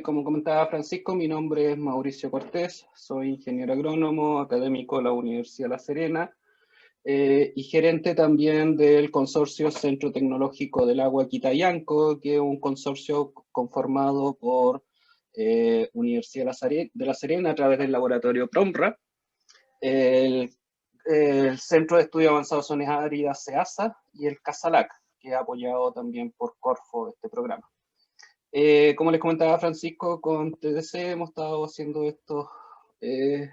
Como comentaba Francisco, mi nombre es Mauricio Cortés, soy ingeniero agrónomo, académico de la Universidad de La Serena y gerente también del consorcio Centro Tecnológico del Agua Quitayanco, que es un consorcio conformado por Universidad de La Serena a través del laboratorio PROMRA, el, el Centro de Estudios Avanzados Zonas Áridas CEASA y el CASALAC, que ha apoyado también por Corfo este programa. Como les comentaba Francisco, con TDC hemos estado haciendo eh,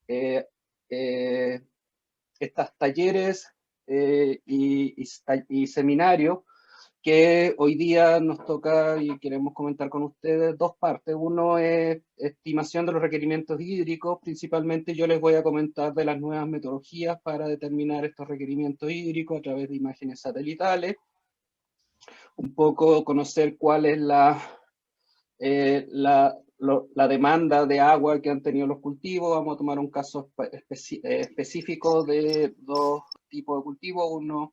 eh, eh, estas talleres y seminarios que hoy día nos toca y queremos comentar con ustedes dos partes. Uno es estimación de los requerimientos hídricos. Principalmente yo les voy a comentar de las nuevas metodologías para determinar estos requerimientos hídricos a través de imágenes satelitales. Un poco conocer cuál es la demanda de agua que han tenido los cultivos. Vamos a tomar un caso específico de dos tipos de cultivos, uno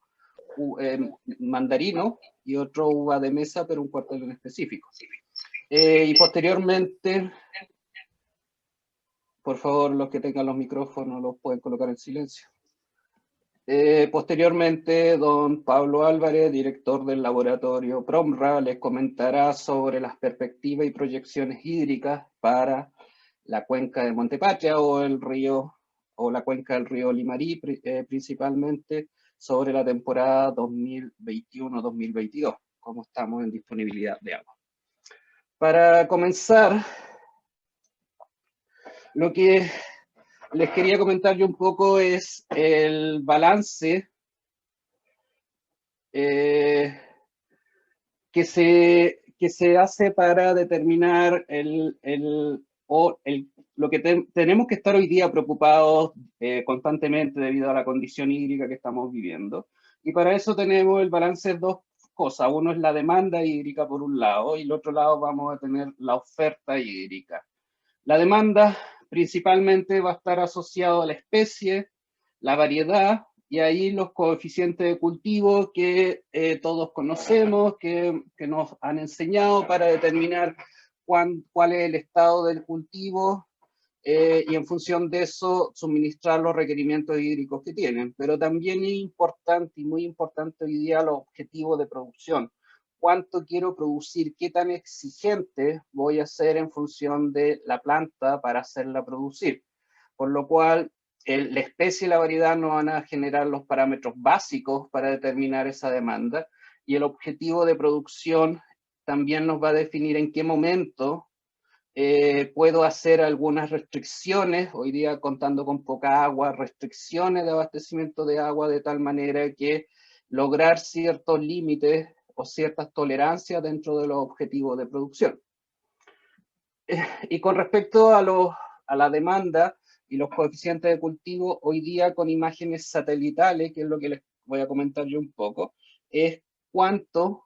mandarino y otro uva de mesa, pero un cuartel en específico. Y posteriormente, por favor, los que tengan los micrófonos los pueden colocar en silencio. Posteriormente, don Pablo Álvarez, director del laboratorio PROMRA, les comentará sobre las perspectivas y proyecciones hídricas para la cuenca de Montepatria o el río, o la cuenca del río Limarí, principalmente sobre la temporada 2021-2022, como estamos en disponibilidad de agua. Para comenzar, lo que les quería comentar yo un poco es el balance que se hace para determinar lo que tenemos que estar hoy día preocupados constantemente debido a la condición hídrica que estamos viviendo. Y para eso tenemos el balance de dos cosas. Uno es la demanda hídrica por un lado y el otro lado vamos a tener la oferta hídrica. La demanda principalmente va a estar asociada a la especie, la variedad, y ahí los coeficientes de cultivo que todos conocemos, que nos han enseñado para determinar cuál es el estado del cultivo y en función de eso suministrar los requerimientos hídricos que tienen. Pero también es importante y muy importante hoy día los objetivos de producción. ¿Cuánto quiero producir? ¿Qué tan exigente voy a ser en función de la planta para hacerla producir? Por lo cual, la especie y la variedad nos van a generar los parámetros básicos para determinar esa demanda y el objetivo de producción también nos va a definir en qué momento puedo hacer algunas restricciones, hoy día contando con poca agua, restricciones de abastecimiento de agua de tal manera que lograr ciertos límites o ciertas tolerancias dentro de los objetivos de producción. Y con respecto a la demanda y los coeficientes de cultivo, hoy día con imágenes satelitales, que es lo que les voy a comentar yo un poco, es cuánto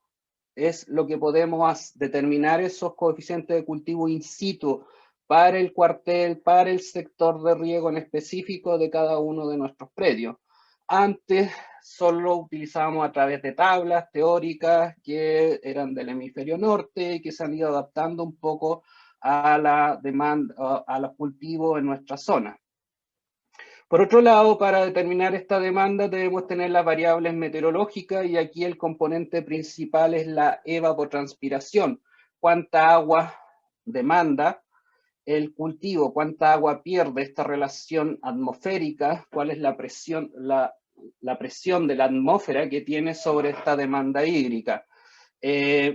es lo que podemos determinar esos coeficientes de cultivo in situ para el cuartel, para el sector de riego en específico de cada uno de nuestros predios. Antes solo utilizábamos a través de tablas teóricas que eran del hemisferio norte y que se han ido adaptando un poco a la demanda, a los cultivos en nuestra zona. Por otro lado, para determinar esta demanda debemos tener las variables meteorológicas y aquí el componente principal es la evapotranspiración. ¿Cuánta agua demanda el cultivo? ¿Cuánta agua pierde esta relación atmosférica? ¿Cuál es la presión de la atmósfera que tiene sobre esta demanda hídrica?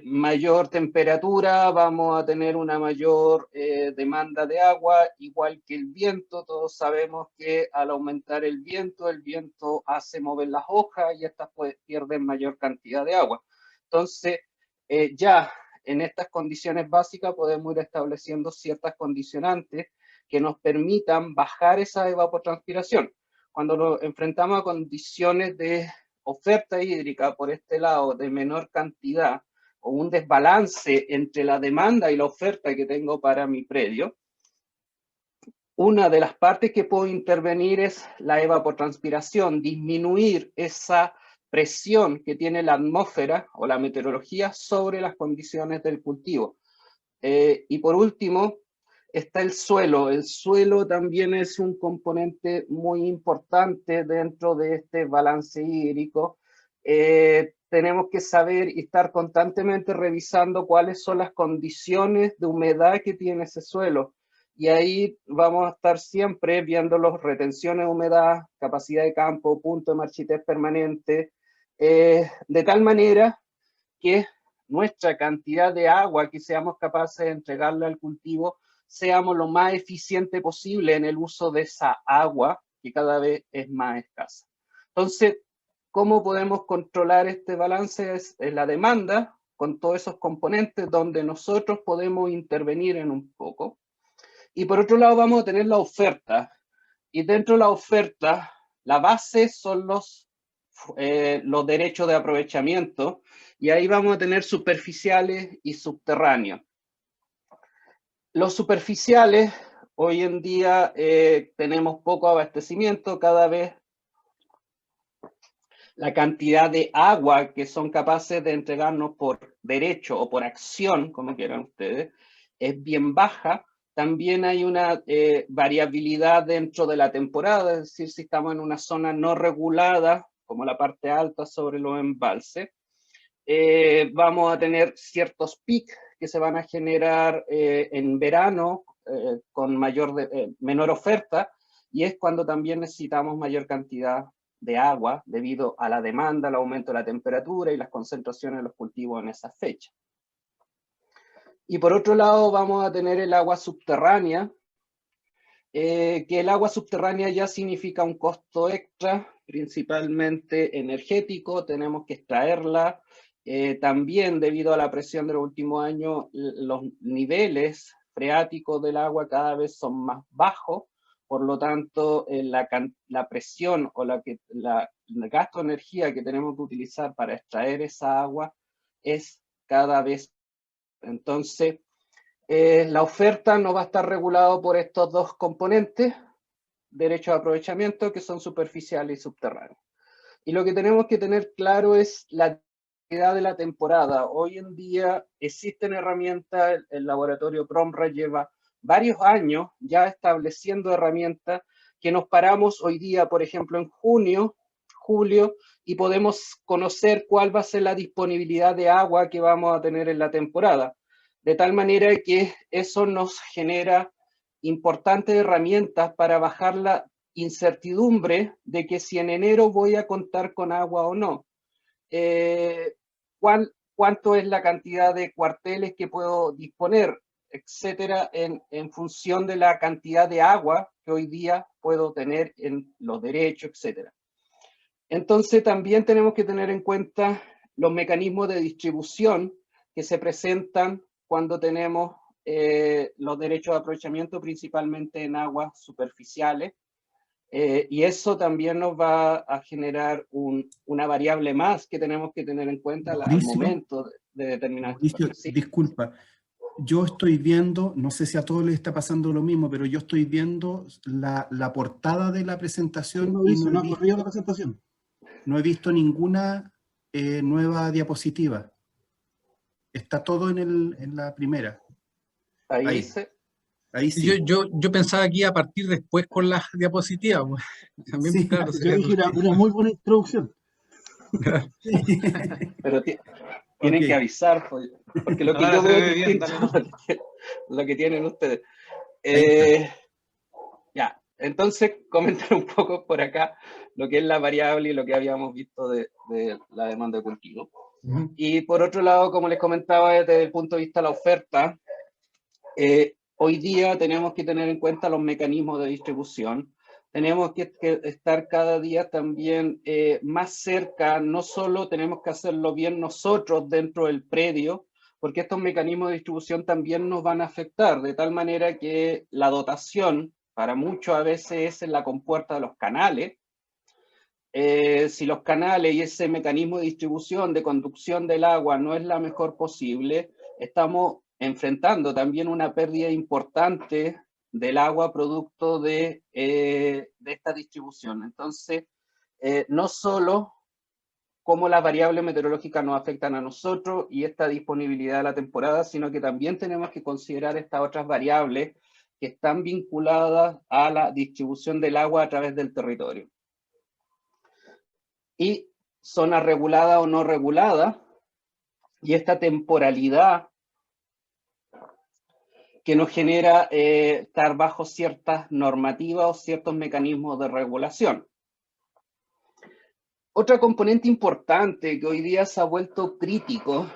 Mayor temperatura, vamos a tener una mayor demanda de agua, igual que el viento. Todos sabemos que al aumentar el viento hace mover las hojas y estas pierden mayor cantidad de agua. Entonces, ya en estas condiciones básicas podemos ir estableciendo ciertas condicionantes que nos permitan bajar esa evapotranspiración. Cuando nos enfrentamos a condiciones de oferta hídrica por este lado de menor cantidad o un desbalance entre la demanda y la oferta que tengo para mi predio, una de las partes que puedo intervenir es la evapotranspiración, disminuir esa presión que tiene la atmósfera o la meteorología sobre las condiciones del cultivo. Y por último, está el suelo. El suelo también es un componente muy importante dentro de este balance hídrico. Tenemos que saber y estar constantemente revisando cuáles son las condiciones de humedad que tiene ese suelo. Y ahí vamos a estar siempre viendo las retenciones de humedad, capacidad de campo, punto de marchitez permanente, de tal manera que nuestra cantidad de agua que seamos capaces de entregarle al cultivo, seamos lo más eficiente posible en el uso de esa agua que cada vez es más escasa. Entonces, ¿cómo podemos controlar este balance? Es la demanda con todos esos componentes donde nosotros podemos intervenir en un poco. Y por otro lado vamos a tener la oferta. Y dentro de la oferta, la base son los derechos de aprovechamiento, y ahí vamos a tener superficiales y subterráneos. Los superficiales, hoy en día tenemos poco abastecimiento, cada vez la cantidad de agua que son capaces de entregarnos por derecho o por acción, como quieran ustedes, es bien baja. También hay una variabilidad dentro de la temporada, es decir, si estamos en una zona no regulada, como la parte alta sobre los embalses, vamos a tener ciertos picos que se van a generar en verano con menor oferta, y es cuando también necesitamos mayor cantidad de agua debido a la demanda, el aumento de la temperatura y las concentraciones de los cultivos en esa fecha. Y por otro lado vamos a tener el agua subterránea, que el agua subterránea ya significa un costo extra, principalmente energético, tenemos que extraerla. También debido a la presión de los últimos años, los niveles freáticos del agua cada vez son más bajos, por lo tanto la presión o el gasto de energía que tenemos que utilizar para extraer esa agua es cada vez. Entonces, la oferta no va a estar regulada por estos dos componentes, derechos de aprovechamiento, que son superficiales y subterráneos. Y lo que tenemos que tener claro es la calidad de la temporada. Hoy en día existen herramientas, el laboratorio PROMRA lleva varios años ya estableciendo herramientas que nos paramos hoy día, por ejemplo, en junio, julio, y podemos conocer cuál va a ser la disponibilidad de agua que vamos a tener en la temporada. De tal manera que eso nos genera importantes herramientas para bajar la incertidumbre de que si en enero voy a contar con agua o no. ¿Cuánto es la cantidad de cuarteles que puedo disponer, etcétera, en función de la cantidad de agua que hoy día puedo tener en los derechos, etcétera? Entonces también tenemos que tener en cuenta los mecanismos de distribución que se presentan cuando tenemos los derechos de aprovechamiento, principalmente en aguas superficiales, y eso también nos va a generar una variable más que tenemos que tener en cuenta al momento de determinar. Mauricio, ¿Sí? Disculpa, yo estoy viendo, no sé si a todos les está pasando lo mismo, pero yo estoy viendo la portada de la presentación. Sí, Mauricio, y no ha corrido la presentación. No he visto ninguna nueva diapositiva. Está todo en la primera. Ahí sí. Yo pensaba que iba a partir después con las diapositivas. También, Sí. claro, Yo dije una muy buena introducción. Pero tienen que avisar, porque lo que yo veo es distinto a lo que tienen ustedes. Ya, entonces comentar un poco por acá lo que es la variable y lo que habíamos visto de la demanda de cultivo. Y por otro lado, como les comentaba, desde el punto de vista de la oferta, hoy día tenemos que tener en cuenta los mecanismos de distribución. Tenemos que estar cada día también más cerca, no solo tenemos que hacerlo bien nosotros dentro del predio, porque estos mecanismos de distribución también nos van a afectar, de tal manera que la dotación, para muchos a veces es en la compuerta de los canales. Si los canales y ese mecanismo de distribución, de conducción del agua no es la mejor posible, estamos enfrentando también una pérdida importante del agua producto de esta distribución. Entonces, no solo cómo las variables meteorológicas nos afectan a nosotros y esta disponibilidad de la temporada, sino que también tenemos que considerar estas otras variables que están vinculadas a la distribución del agua a través del territorio. Y zona regulada o no regulada, y esta temporalidad que nos genera estar bajo ciertas normativas o ciertos mecanismos de regulación. Otra componente importante que hoy día se ha vuelto crítico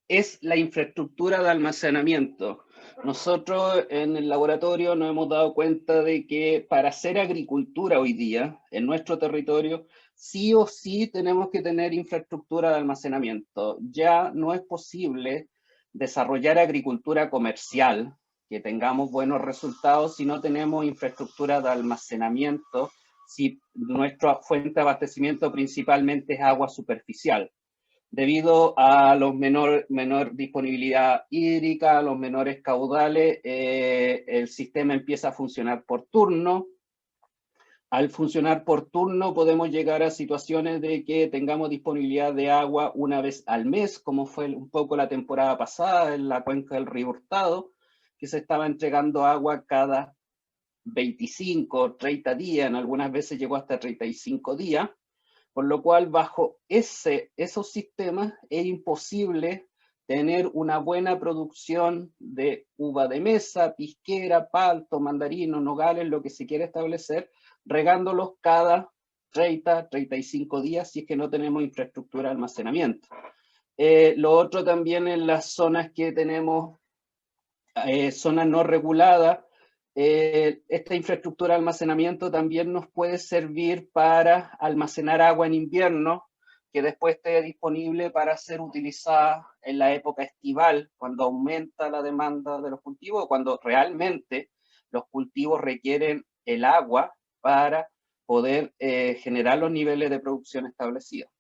es la infraestructura de almacenamiento. Nosotros en el laboratorio nos hemos dado cuenta de que para hacer agricultura hoy día en nuestro territorio, sí o sí tenemos que tener infraestructura de almacenamiento. Ya no es posible desarrollar agricultura comercial, que tengamos buenos resultados si no tenemos infraestructura de almacenamiento, si nuestra fuente de abastecimiento principalmente es agua superficial. Debido a la menor disponibilidad hídrica, los menores caudales, el sistema empieza a funcionar por turno. Al funcionar por turno podemos llegar a situaciones de que tengamos disponibilidad de agua una vez al mes, como fue un poco la temporada pasada en la cuenca del Río Hurtado, que se estaba entregando agua cada 25 o 30 días, en algunas veces llegó hasta 35 días, por lo cual bajo esos sistemas es imposible tener una buena producción de uva de mesa, pisquera, palto, mandarino, nogales, lo que se quiere establecer, regándolos cada 30, 35 días si es que no tenemos infraestructura de almacenamiento. Lo otro también en las zonas que tenemos, zonas no reguladas, esta infraestructura de almacenamiento también nos puede servir para almacenar agua en invierno, que después esté disponible para ser utilizada en la época estival, cuando aumenta la demanda de los cultivos, cuando realmente los cultivos requieren el agua para poder generar los niveles de producción establecidos.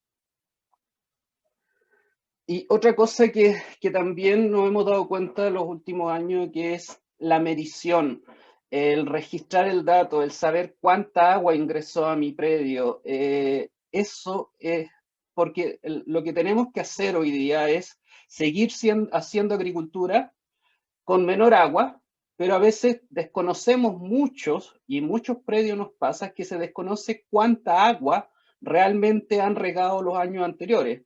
Y otra cosa que también nos hemos dado cuenta en los últimos años, que es la medición, el registrar el dato, el saber cuánta agua ingresó a mi predio. Eso es porque lo que tenemos que hacer hoy día es seguir haciendo agricultura con menor agua, pero a veces desconocemos muchos, y en muchos predios nos pasa que se desconoce cuánta agua realmente han regado los años anteriores.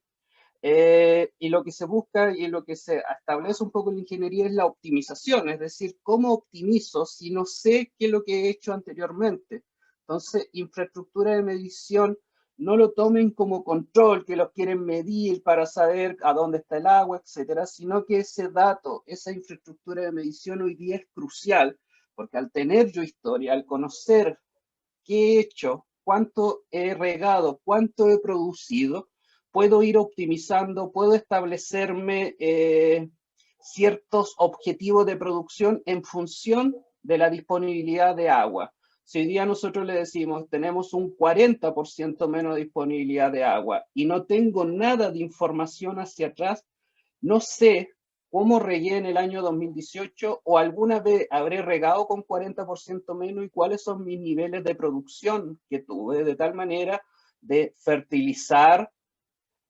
Y lo que se busca y lo que se establece un poco en la ingeniería es la optimización, es decir, ¿cómo optimizo si no sé qué es lo que he hecho anteriormente? Entonces, infraestructura de medición, no lo tomen como control, que los quieren medir para saber a dónde está el agua, etcétera, sino que ese dato, esa infraestructura de medición hoy día es crucial, porque al tener yo historia, al conocer qué he hecho, cuánto he regado, cuánto he producido, puedo ir optimizando, puedo establecerme ciertos objetivos de producción en función de la disponibilidad de agua. Si hoy día nosotros le decimos tenemos un 40% menos disponibilidad de agua y no tengo nada de información hacia atrás, no sé cómo regué en el año 2018 o alguna vez habré regado con 40% menos y cuáles son mis niveles de producción que tuve, de tal manera de fertilizar,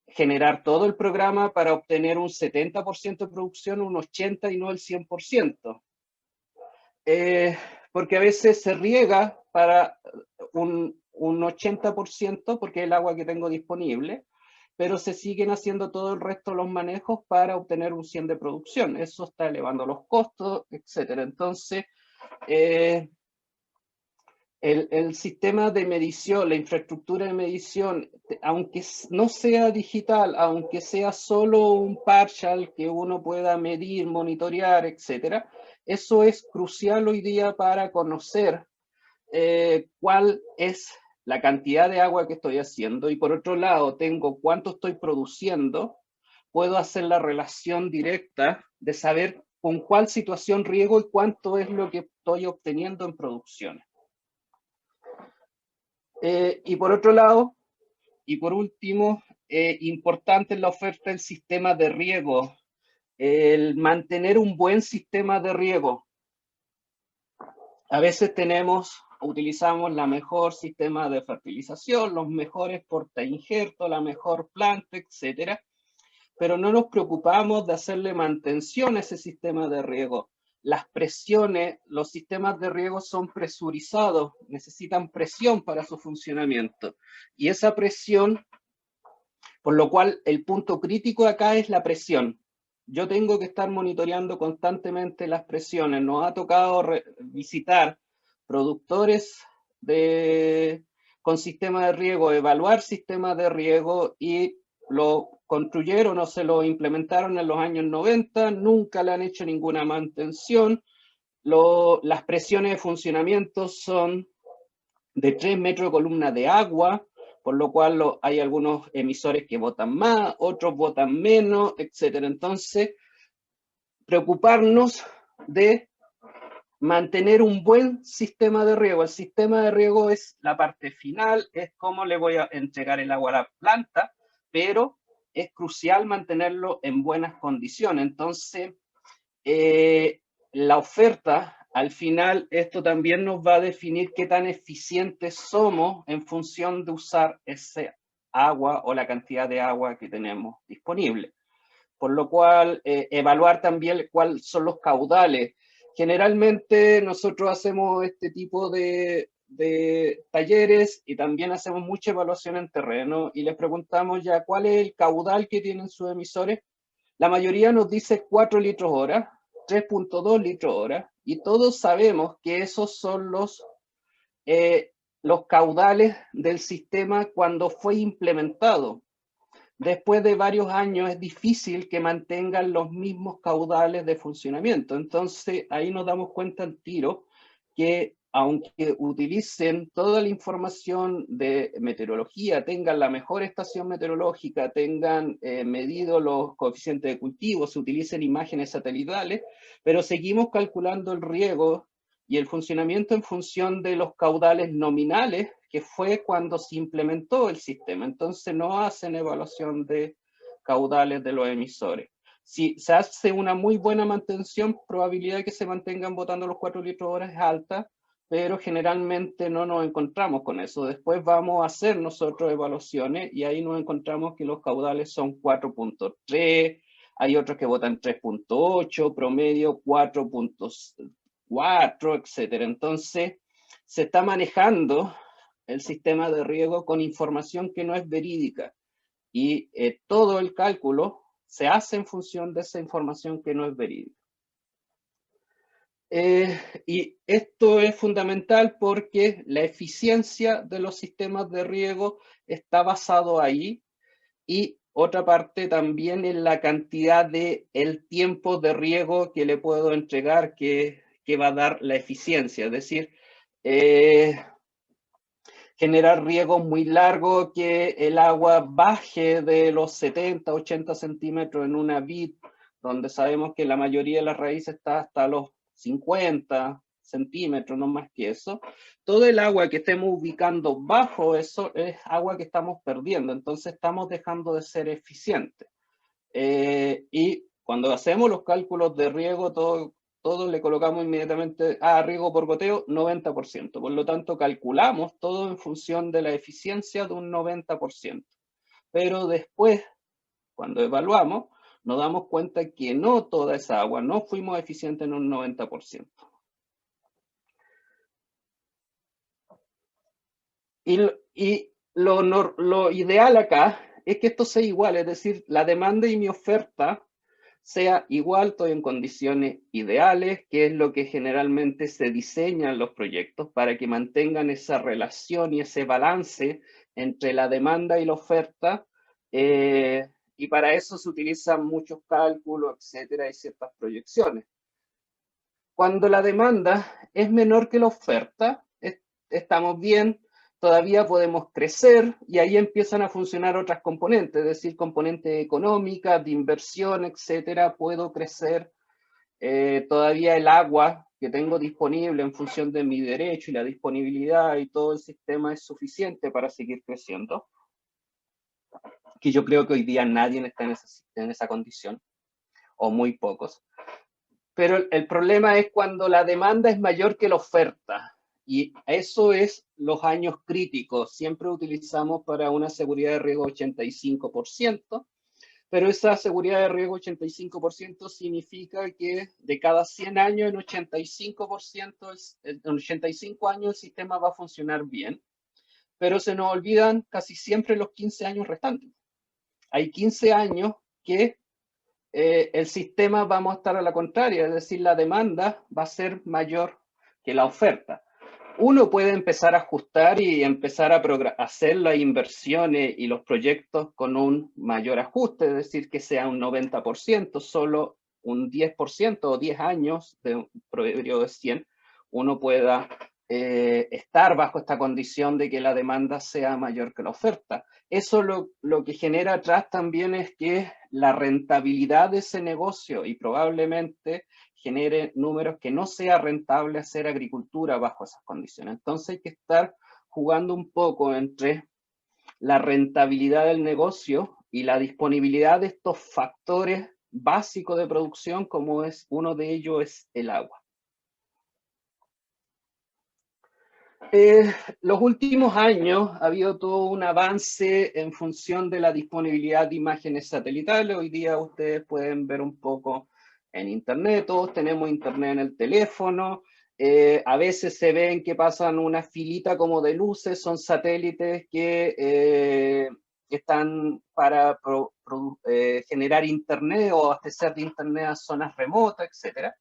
generar todo el programa para obtener un 70% de producción, un 80% y no el 100%. Porque a veces se riega para un 80% porque es el agua que tengo disponible, pero se siguen haciendo todo el resto de los manejos para obtener un 100% de producción. Eso está elevando los costos, etc. Entonces, el sistema de medición, la infraestructura de medición, aunque no sea digital, aunque sea solo un partial que uno pueda medir, monitorear, etc., eso es crucial hoy día para conocer cuál es la cantidad de agua que estoy haciendo, y por otro lado tengo cuánto estoy produciendo, puedo hacer la relación directa de saber con cuál situación riego y cuánto es lo que estoy obteniendo en producción. Y por otro lado, y por último, importante en la oferta el sistema de riego, el mantener un buen sistema de riego. A veces tenemos utilizamos la mejor sistema de fertilización, los mejores portainjertos, la mejor planta, etcétera, pero no nos preocupamos de hacerle mantención a ese sistema de riego. Las presiones, los sistemas de riego son presurizados, necesitan presión para su funcionamiento. Y esa presión, por lo cual el punto crítico acá es la presión. Yo tengo que estar monitoreando constantemente las presiones. Nos ha tocado visitar productores con sistemas de riego, evaluar sistemas de riego y lo construyeron o se lo implementaron en los años 90, nunca le han hecho ninguna mantención. Las presiones de funcionamiento son de 3 metros de columna de agua, por lo cual hay algunos emisores que botan más, otros botan menos, etc. Entonces, preocuparnos de mantener un buen sistema de riego. El sistema de riego es la parte final, es cómo le voy a entregar el agua a la planta, pero es crucial mantenerlo en buenas condiciones. Entonces, la oferta, al final, esto también nos va a definir qué tan eficientes somos en función de usar ese agua o la cantidad de agua que tenemos disponible. Por lo cual, evaluar también cuáles son los caudales. Generalmente nosotros hacemos este tipo de talleres y también hacemos mucha evaluación en terreno y les preguntamos ya cuál es el caudal que tienen sus emisores. La mayoría nos dice 4 litros hora, 3.2 litros hora, y todos sabemos que esos son los caudales del sistema cuando fue implementado. Después de varios años es difícil que mantengan los mismos caudales de funcionamiento. Entonces ahí nos damos cuenta al tiro que aunque utilicen toda la información de meteorología, tengan la mejor estación meteorológica, tengan medido los coeficientes de cultivo, se utilicen imágenes satelitales, pero seguimos calculando el riego y el funcionamiento en función de los caudales nominales, que fue cuando se implementó el sistema. Entonces no hacen evaluación de caudales de los emisores. Si se hace una muy buena mantención, probabilidad de que se mantengan botando los 4 litros hora es alta, pero generalmente no nos encontramos con eso. Después vamos a hacer nosotros evaluaciones y ahí nos encontramos que los caudales son 4.3, hay otros que botan 3.8, promedio 4.4, etcétera. Entonces, se está manejando el sistema de riego con información que no es verídica y todo el cálculo se hace en función de esa información que no es verídica. Y esto es fundamental porque la eficiencia de los sistemas de riego está basado ahí y otra parte también en la cantidad de el tiempo de riego que le puedo entregar que va a dar la eficiencia, es decir, generar riego muy largo, que el agua baje de los 70, 80 centímetros en una vid, donde sabemos que la mayoría de las raíces está hasta los 50 centímetros, no más que eso. Todo el agua que estemos ubicando bajo eso es agua que estamos perdiendo, entonces estamos dejando de ser eficientes. Y cuando hacemos los cálculos de riego, todo le colocamos inmediatamente a riego por goteo, 90%. Por lo tanto, calculamos todo en función de la eficiencia de un 90%. Pero después, cuando evaluamos, nos damos cuenta que no toda esa agua, no fuimos eficientes en un 90%. Y lo ideal acá es que esto sea igual, es decir, la demanda y mi oferta sea igual, estoy en condiciones ideales, que es lo que generalmente se diseñan los proyectos para que mantengan esa relación y ese balance entre la demanda y la oferta, y para eso se utilizan muchos cálculos, etcétera, y ciertas proyecciones. Cuando la demanda es menor que la oferta, estamos bien, todavía podemos crecer y ahí empiezan a funcionar otras componentes, es decir, componentes económicas, de inversión, etcétera. Puedo crecer, todavía el agua que tengo disponible en función de mi derecho y la disponibilidad y todo el sistema es suficiente para seguir creciendo, que yo creo que hoy día nadie está en esa condición, o muy pocos. Pero el problema es cuando la demanda es mayor que la oferta. Y eso es los años críticos. Siempre utilizamos para una seguridad de riego 85%, pero esa seguridad de riego 85% significa que de cada 100 años, en 85%, en 85 años el sistema va a funcionar bien, pero se nos olvidan casi siempre los 15 años restantes. Hay 15 años que el sistema va a mostrar a la contraria, es decir, la demanda va a ser mayor que la oferta. Uno puede empezar a ajustar y empezar a hacer las inversiones y los proyectos con un mayor ajuste, es decir, que sea un 90%, solo un 10% o 10 años de un periodo de 100, uno pueda estar bajo esta condición de que la demanda sea mayor que la oferta. Eso lo que genera atrás también es que la rentabilidad de ese negocio y probablemente genere números que no sea rentable hacer agricultura bajo esas condiciones. Entonces hay que estar jugando un poco entre la rentabilidad del negocio y la disponibilidad de estos factores básicos de producción, como es uno de ellos es el agua. Los últimos años ha habido todo un avance en función de la disponibilidad de imágenes satelitales. Hoy día ustedes pueden ver un poco en internet, todos tenemos internet en el teléfono. A veces se ven que pasan una filita como de luces, son satélites que están para generar internet o abastecer de internet a zonas remotas, etc.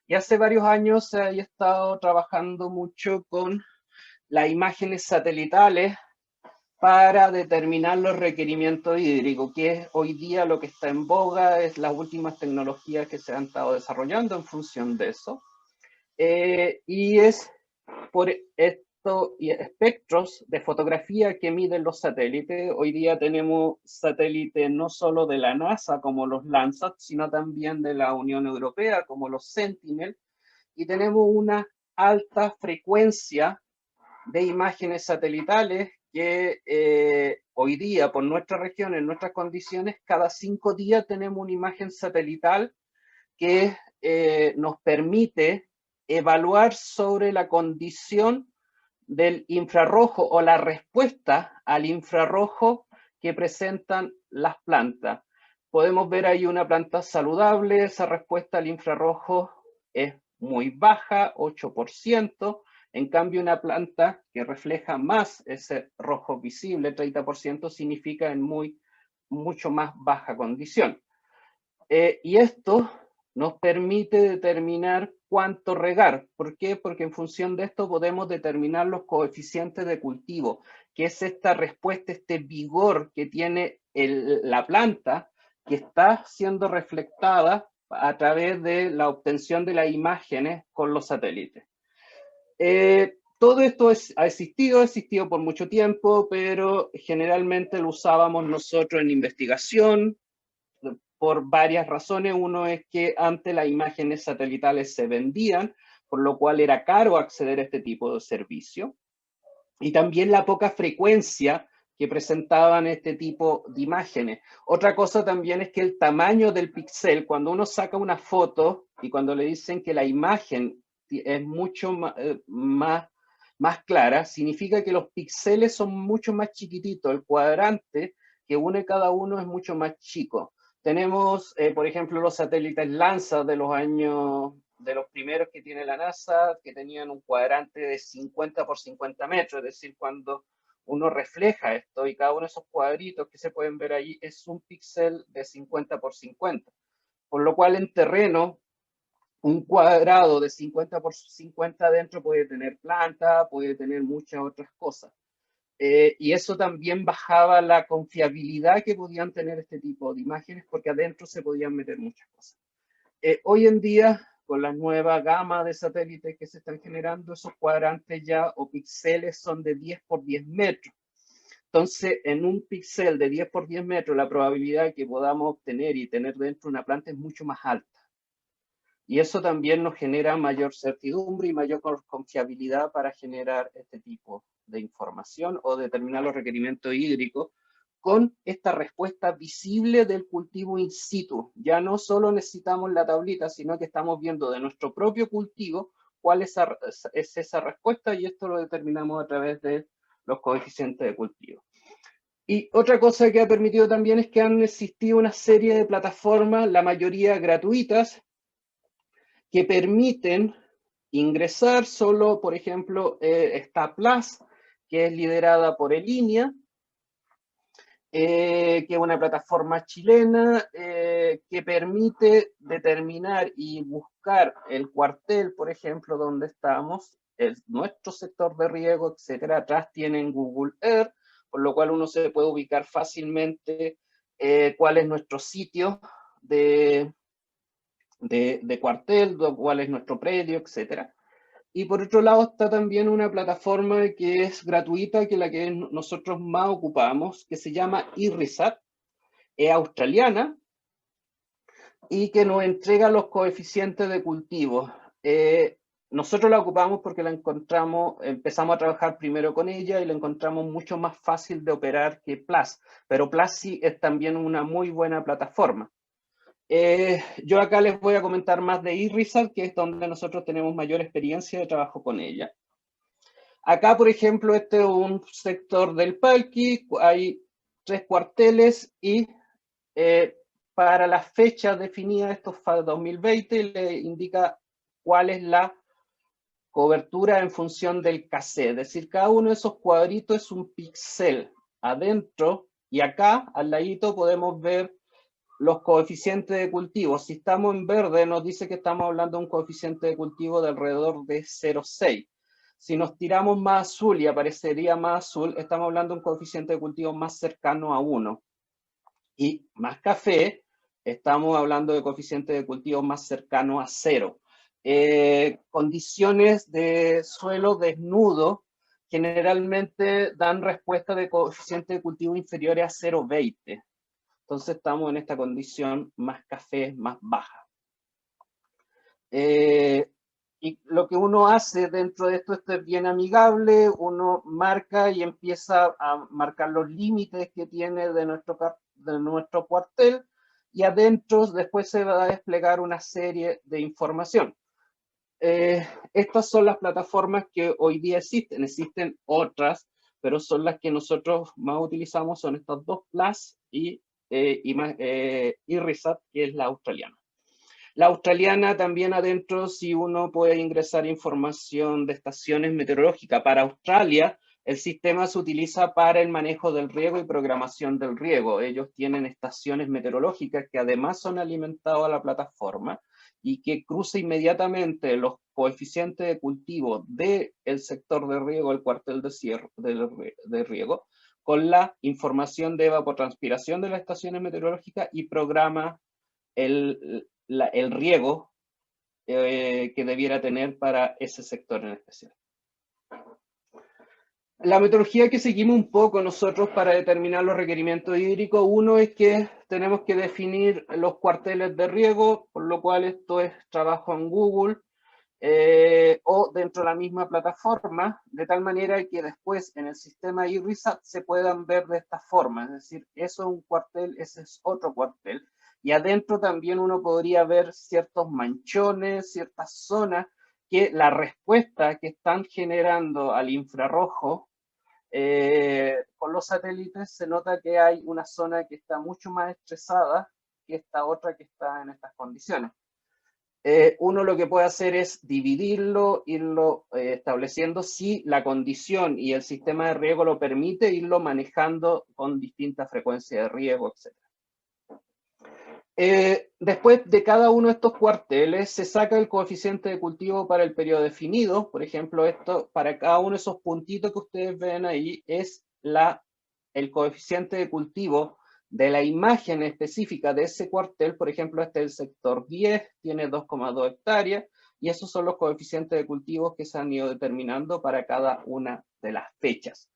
Y hace varios años se ha estado trabajando mucho con las imágenes satelitales para determinar los requerimientos hídricos, que es hoy día lo que está en boga, es las últimas tecnologías que se han estado desarrollando en función de eso. Y es por estos espectros de fotografía que miden los satélites. Hoy día tenemos satélites no solo de la NASA como los Landsat, sino también de la Unión Europea como los Sentinel, y tenemos una alta frecuencia de imágenes satelitales que hoy día, por nuestra región, en nuestras condiciones, cada 5 días tenemos una imagen satelital que nos permite evaluar sobre la condición del infrarrojo o la respuesta al infrarrojo que presentan las plantas. Podemos ver ahí una planta saludable, esa respuesta al infrarrojo es muy baja, 8%. En cambio, una planta que refleja más ese rojo visible, 30%, significa en mucho más baja condición. Y esto nos permite determinar cuánto regar. ¿Por qué? Porque en función de esto podemos determinar los coeficientes de cultivo, que es esta respuesta, este vigor que tiene la planta, que está siendo reflectada a través de la obtención de las imágenes con los satélites. Todo esto ha existido por mucho tiempo, pero generalmente lo usábamos nosotros en investigación por varias razones. Uno es que antes las imágenes satelitales se vendían, por lo cual era caro acceder a este tipo de servicio. Y también la poca frecuencia que presentaban este tipo de imágenes. Otra cosa también es que el tamaño del píxel, cuando uno saca una foto y cuando le dicen que la imagen es mucho más clara, significa que los píxeles son mucho más chiquititos. El cuadrante que une cada uno es mucho más chico. Tenemos, por ejemplo, los satélites Landsat de los primeros que tiene la NASA, que tenían un cuadrante de 50 por 50 metros, es decir, cuando uno refleja esto y cada uno de esos cuadritos que se pueden ver ahí es un píxel de 50 por 50. Por lo cual en terreno, un cuadrado de 50 por 50 dentro puede tener planta, puede tener muchas otras cosas. Y eso también bajaba la confiabilidad que podían tener este tipo de imágenes porque adentro se podían meter muchas cosas. Hoy en día, con la nueva gama de satélites que se están generando, esos cuadrantes ya o píxeles son de 10 por 10 metros. Entonces, en un píxel de 10 por 10 metros, la probabilidad que podamos obtener y tener dentro una planta es mucho más alta. Y eso también nos genera mayor certidumbre y mayor confiabilidad para generar este tipo de información o determinar los requerimientos hídricos con esta respuesta visible del cultivo in situ. Ya no solo necesitamos la tablita, sino que estamos viendo de nuestro propio cultivo cuál es esa respuesta, y esto lo determinamos a través de los coeficientes de cultivo. Y otra cosa que ha permitido también es que han existido una serie de plataformas, la mayoría gratuitas, que permiten ingresar. Solo, por ejemplo, está Plus, que es liderada por Elinia, que es una plataforma chilena que permite determinar y buscar el cuartel, por ejemplo, donde estamos, nuestro sector de riego, etcétera. Atrás tienen Google Earth, por lo cual uno se puede ubicar fácilmente cuál es nuestro sitio de cuartel, cuál es nuestro predio, etcétera. Y por otro lado está también una plataforma que es gratuita, que es la que nosotros más ocupamos, que se llama IRRISAT, es australiana, y que nos entrega los coeficientes de cultivo. Nosotros la ocupamos porque la encontramos, empezamos a trabajar primero con ella y la encontramos mucho más fácil de operar que Plus, pero Plus sí es también una muy buena plataforma. Yo acá les voy a comentar más de IRRISAT, que es donde nosotros tenemos mayor experiencia de trabajo con ella. Acá, por ejemplo, este es un sector del Palqui, hay 3 cuarteles y para la fecha definida, esto fue 2020, le indica cuál es la cobertura en función del KC, es decir, cada uno de esos cuadritos es un píxel adentro, y acá al ladito podemos ver los coeficientes de cultivo. Si estamos en verde, nos dice que estamos hablando de un coeficiente de cultivo de alrededor de 0,6. Si nos tiramos más azul y aparecería más azul, estamos hablando de un coeficiente de cultivo más cercano a 1. Y más café, estamos hablando de coeficiente de cultivo más cercano a 0. Condiciones de suelo desnudo generalmente dan respuesta de coeficiente de cultivo inferiores a 0,20. Entonces estamos en esta condición más café, más baja. Y lo que uno hace dentro de esto es bien amigable, uno marca y empieza a marcar los límites que tiene de nuestro cuartel, y adentro después se va a desplegar una serie de información. Estas son las plataformas que hoy día existen otras, pero son las que nosotros más utilizamos, son estos dos, Plus y IRRISAT, que es la australiana. La australiana también adentro, si uno puede ingresar información de estaciones meteorológicas. Para Australia, el sistema se utiliza para el manejo del riego y programación del riego. Ellos tienen estaciones meteorológicas que además son alimentadas a la plataforma y que cruza inmediatamente los coeficientes de cultivo del sector de riego, el cuartel de riego, con la información de evapotranspiración de las estaciones meteorológicas y programa el riego que debiera tener para ese sector en especial. La metodología que seguimos un poco nosotros para determinar los requerimientos hídricos, uno es que tenemos que definir los cuarteles de riego, por lo cual esto es trabajo en Google o dentro de la misma plataforma, de tal manera que después en el sistema IRRISAT se puedan ver de esta forma, es decir, eso es un cuartel, ese es otro cuartel, y adentro también uno podría ver ciertos manchones, ciertas zonas que la respuesta que están generando al infrarrojo con los satélites, se nota que hay una zona que está mucho más estresada que esta otra que está en estas condiciones. Uno lo que puede hacer es dividirlo, irlo estableciendo si la condición y el sistema de riego lo permite, irlo manejando con distintas frecuencias de riego, etc. Después de cada uno de estos cuarteles se saca el coeficiente de cultivo para el periodo definido. Por ejemplo, esto para cada uno de esos puntitos que ustedes ven ahí es el coeficiente de cultivo de la imagen específica de ese cuartel. Por ejemplo, este es el sector 10, tiene 2,2 hectáreas, y esos son los coeficientes de cultivos que se han ido determinando para cada una de las fechas.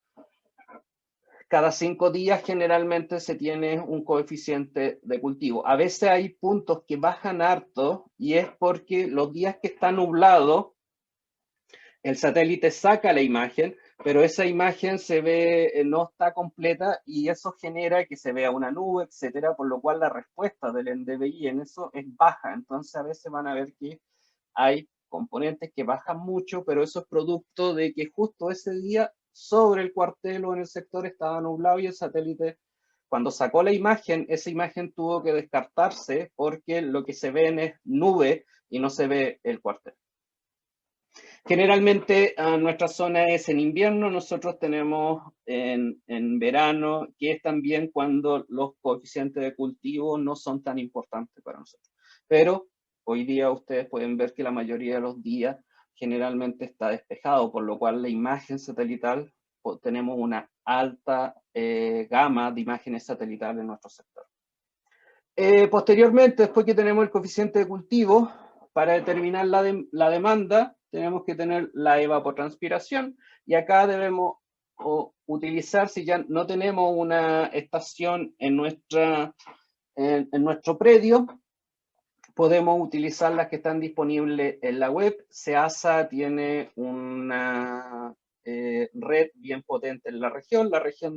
Cada 5 días generalmente se tiene un coeficiente de cultivo. A veces hay puntos que bajan harto, y es porque los días que está nublado, el satélite saca la imagen, pero esa imagen se ve, no está completa, y eso genera que se vea una nube, etcétera, por lo cual la respuesta del NDVI en eso es baja. Entonces a veces van a ver que hay componentes que bajan mucho, pero eso es producto de que justo ese día sobre el cuartel o en el sector estaba nublado y el satélite, cuando sacó la imagen, esa imagen tuvo que descartarse porque lo que se ve es nube y no se ve el cuartel. Generalmente nuestra zona es en invierno, nosotros tenemos en verano, que es también cuando los coeficientes de cultivo no son tan importantes para nosotros. Pero hoy día ustedes pueden ver que la mayoría de los días generalmente está despejado, por lo cual la imagen satelital, tenemos una alta gama de imágenes satelitales en nuestro sector. Posteriormente, después que tenemos el coeficiente de cultivo, para determinar la demanda, tenemos que tener la evapotranspiración, y acá debemos utilizar, si ya no tenemos una estación en nuestro predio, podemos utilizar las que están disponibles en la web. SEASA tiene una red bien potente en la región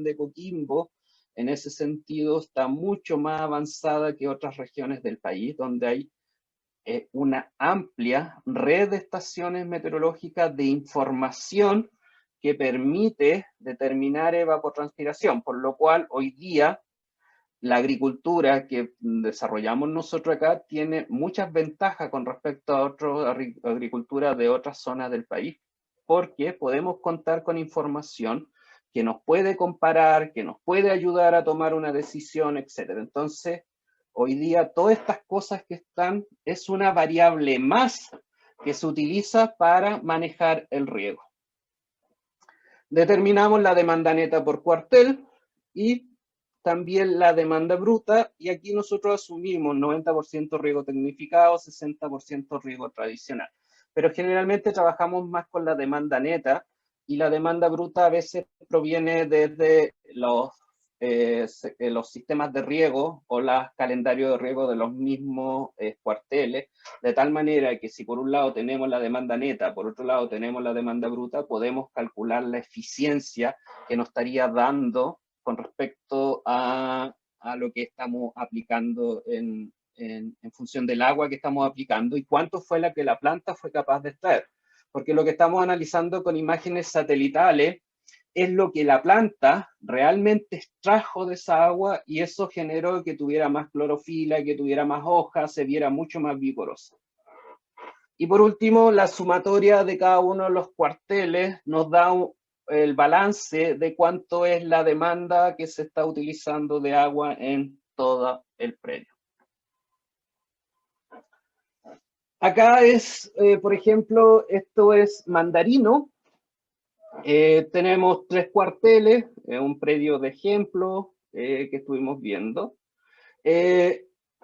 de Coquimbo, en ese sentido está mucho más avanzada que otras regiones del país, donde hay una amplia red de estaciones meteorológicas de información que permite determinar evapotranspiración, por lo cual hoy día la agricultura que desarrollamos nosotros acá tiene muchas ventajas con respecto a otras agriculturas de otras zonas del país, porque podemos contar con información que nos puede comparar, que nos puede ayudar a tomar una decisión, etc. Entonces, hoy día todas estas cosas que están es una variable más que se utiliza para manejar el riego. Determinamos la demanda neta por cuartel y también la demanda bruta, y aquí nosotros asumimos 90% riego tecnificado, 60% riego tradicional. Pero generalmente trabajamos más con la demanda neta, y la demanda bruta a veces proviene desde los sistemas de riego o los calendarios de riego de los mismos cuarteles, de tal manera que si por un lado tenemos la demanda neta, por otro lado tenemos la demanda bruta, podemos calcular la eficiencia que nos estaría dando con respecto a lo que estamos aplicando en función del agua que estamos aplicando y cuánto fue la que la planta fue capaz de extraer. Porque lo que estamos analizando con imágenes satelitales es lo que la planta realmente extrajo de esa agua, y eso generó que tuviera más clorofila, que tuviera más hojas, se viera mucho más vigorosa. Y por último, la sumatoria de cada uno de los cuarteles nos da el balance de cuánto es la demanda que se está utilizando de agua en todo el predio. Acá es, por ejemplo, esto es Mandarino. Tenemos 3 cuarteles, un predio de ejemplo que estuvimos viendo.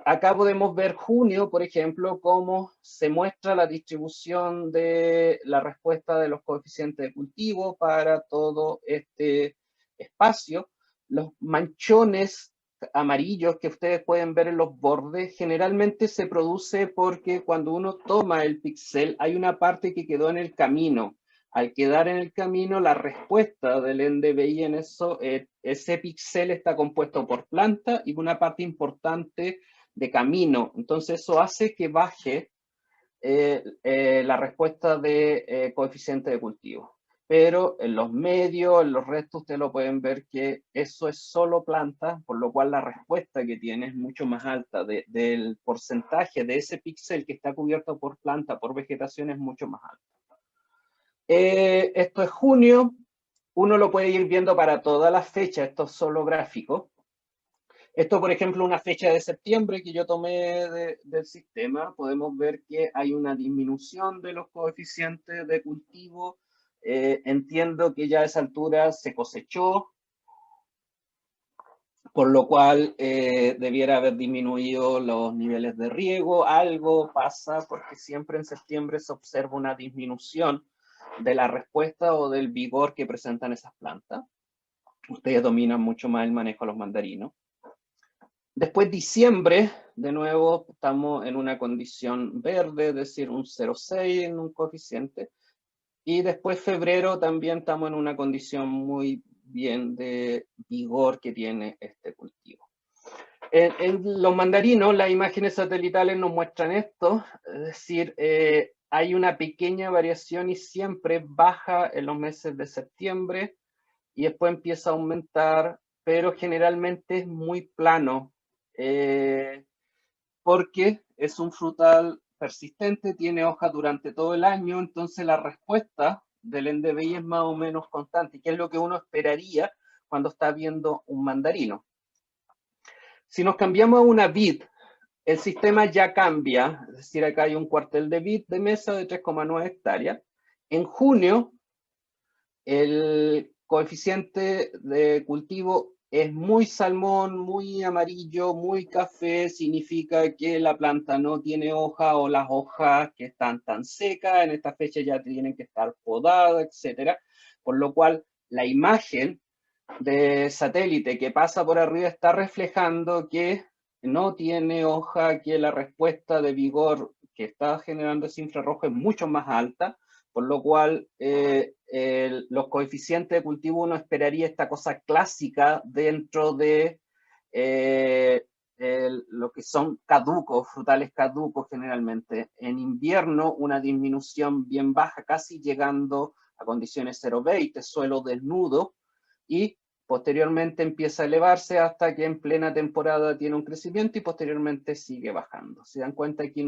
Acá podemos ver junio, por ejemplo, cómo se muestra la distribución de la respuesta de los coeficientes de cultivo para todo este espacio. Los manchones amarillos que ustedes pueden ver en los bordes generalmente se produce porque cuando uno toma el píxel hay una parte que quedó en el camino. Al quedar en el camino, la respuesta del NDVI en eso, ese píxel está compuesto por planta y una parte de camino. Entonces eso hace que baje la respuesta de coeficiente de cultivo. Pero en los medios, en los restos, ustedes lo pueden ver que eso es solo planta, por lo cual la respuesta que tiene es mucho más alta. Del porcentaje de ese píxel que está cubierto por planta, por vegetación, es mucho más alto. Esto es junio, uno lo puede ir viendo para todas las fechas, esto es solo gráfico. Esto, por ejemplo, una fecha de septiembre que yo tomé del sistema, podemos ver que hay una disminución de los coeficientes de cultivo. Entiendo que ya a esa altura se cosechó, por lo cual debiera haber disminuido los niveles de riego. Algo pasa porque siempre en septiembre se observa una disminución de la respuesta o del vigor que presentan esas plantas. Ustedes dominan mucho más el manejo de los mandarinos. Después diciembre, de nuevo, estamos en una condición verde, es decir, un 0,6 en un coeficiente. Y después febrero también estamos en una condición muy bien de vigor que tiene este cultivo. En los mandarinos, las imágenes satelitales nos muestran esto, es decir, hay una pequeña variación y siempre baja en los meses de septiembre y después empieza a aumentar, pero generalmente es muy plano, porque es un frutal persistente, tiene hojas durante todo el año, entonces la respuesta del NDVI es más o menos constante, que es lo que uno esperaría cuando está viendo un mandarino. Si nos cambiamos a una vid, el sistema ya cambia, es decir, acá hay un cuartel de vid de mesa de 3,9 hectáreas. En junio, el coeficiente de cultivo es muy salmón, muy amarillo, muy café, significa que la planta no tiene hoja o las hojas que están tan secas, en esta fecha ya tienen que estar podadas, etcétera. Por lo cual, la imagen de satélite que pasa por arriba está reflejando que no tiene hoja, que la respuesta de vigor que está generando ese infrarrojo es mucho más alta, por lo cual los coeficientes de cultivo uno esperaría esta cosa clásica dentro de lo que son caducos, frutales caducos generalmente. En invierno una disminución bien baja, casi llegando a condiciones 0,20, suelo desnudo, y posteriormente empieza a elevarse hasta que en plena temporada tiene un crecimiento y posteriormente sigue bajando. Se dan cuenta aquí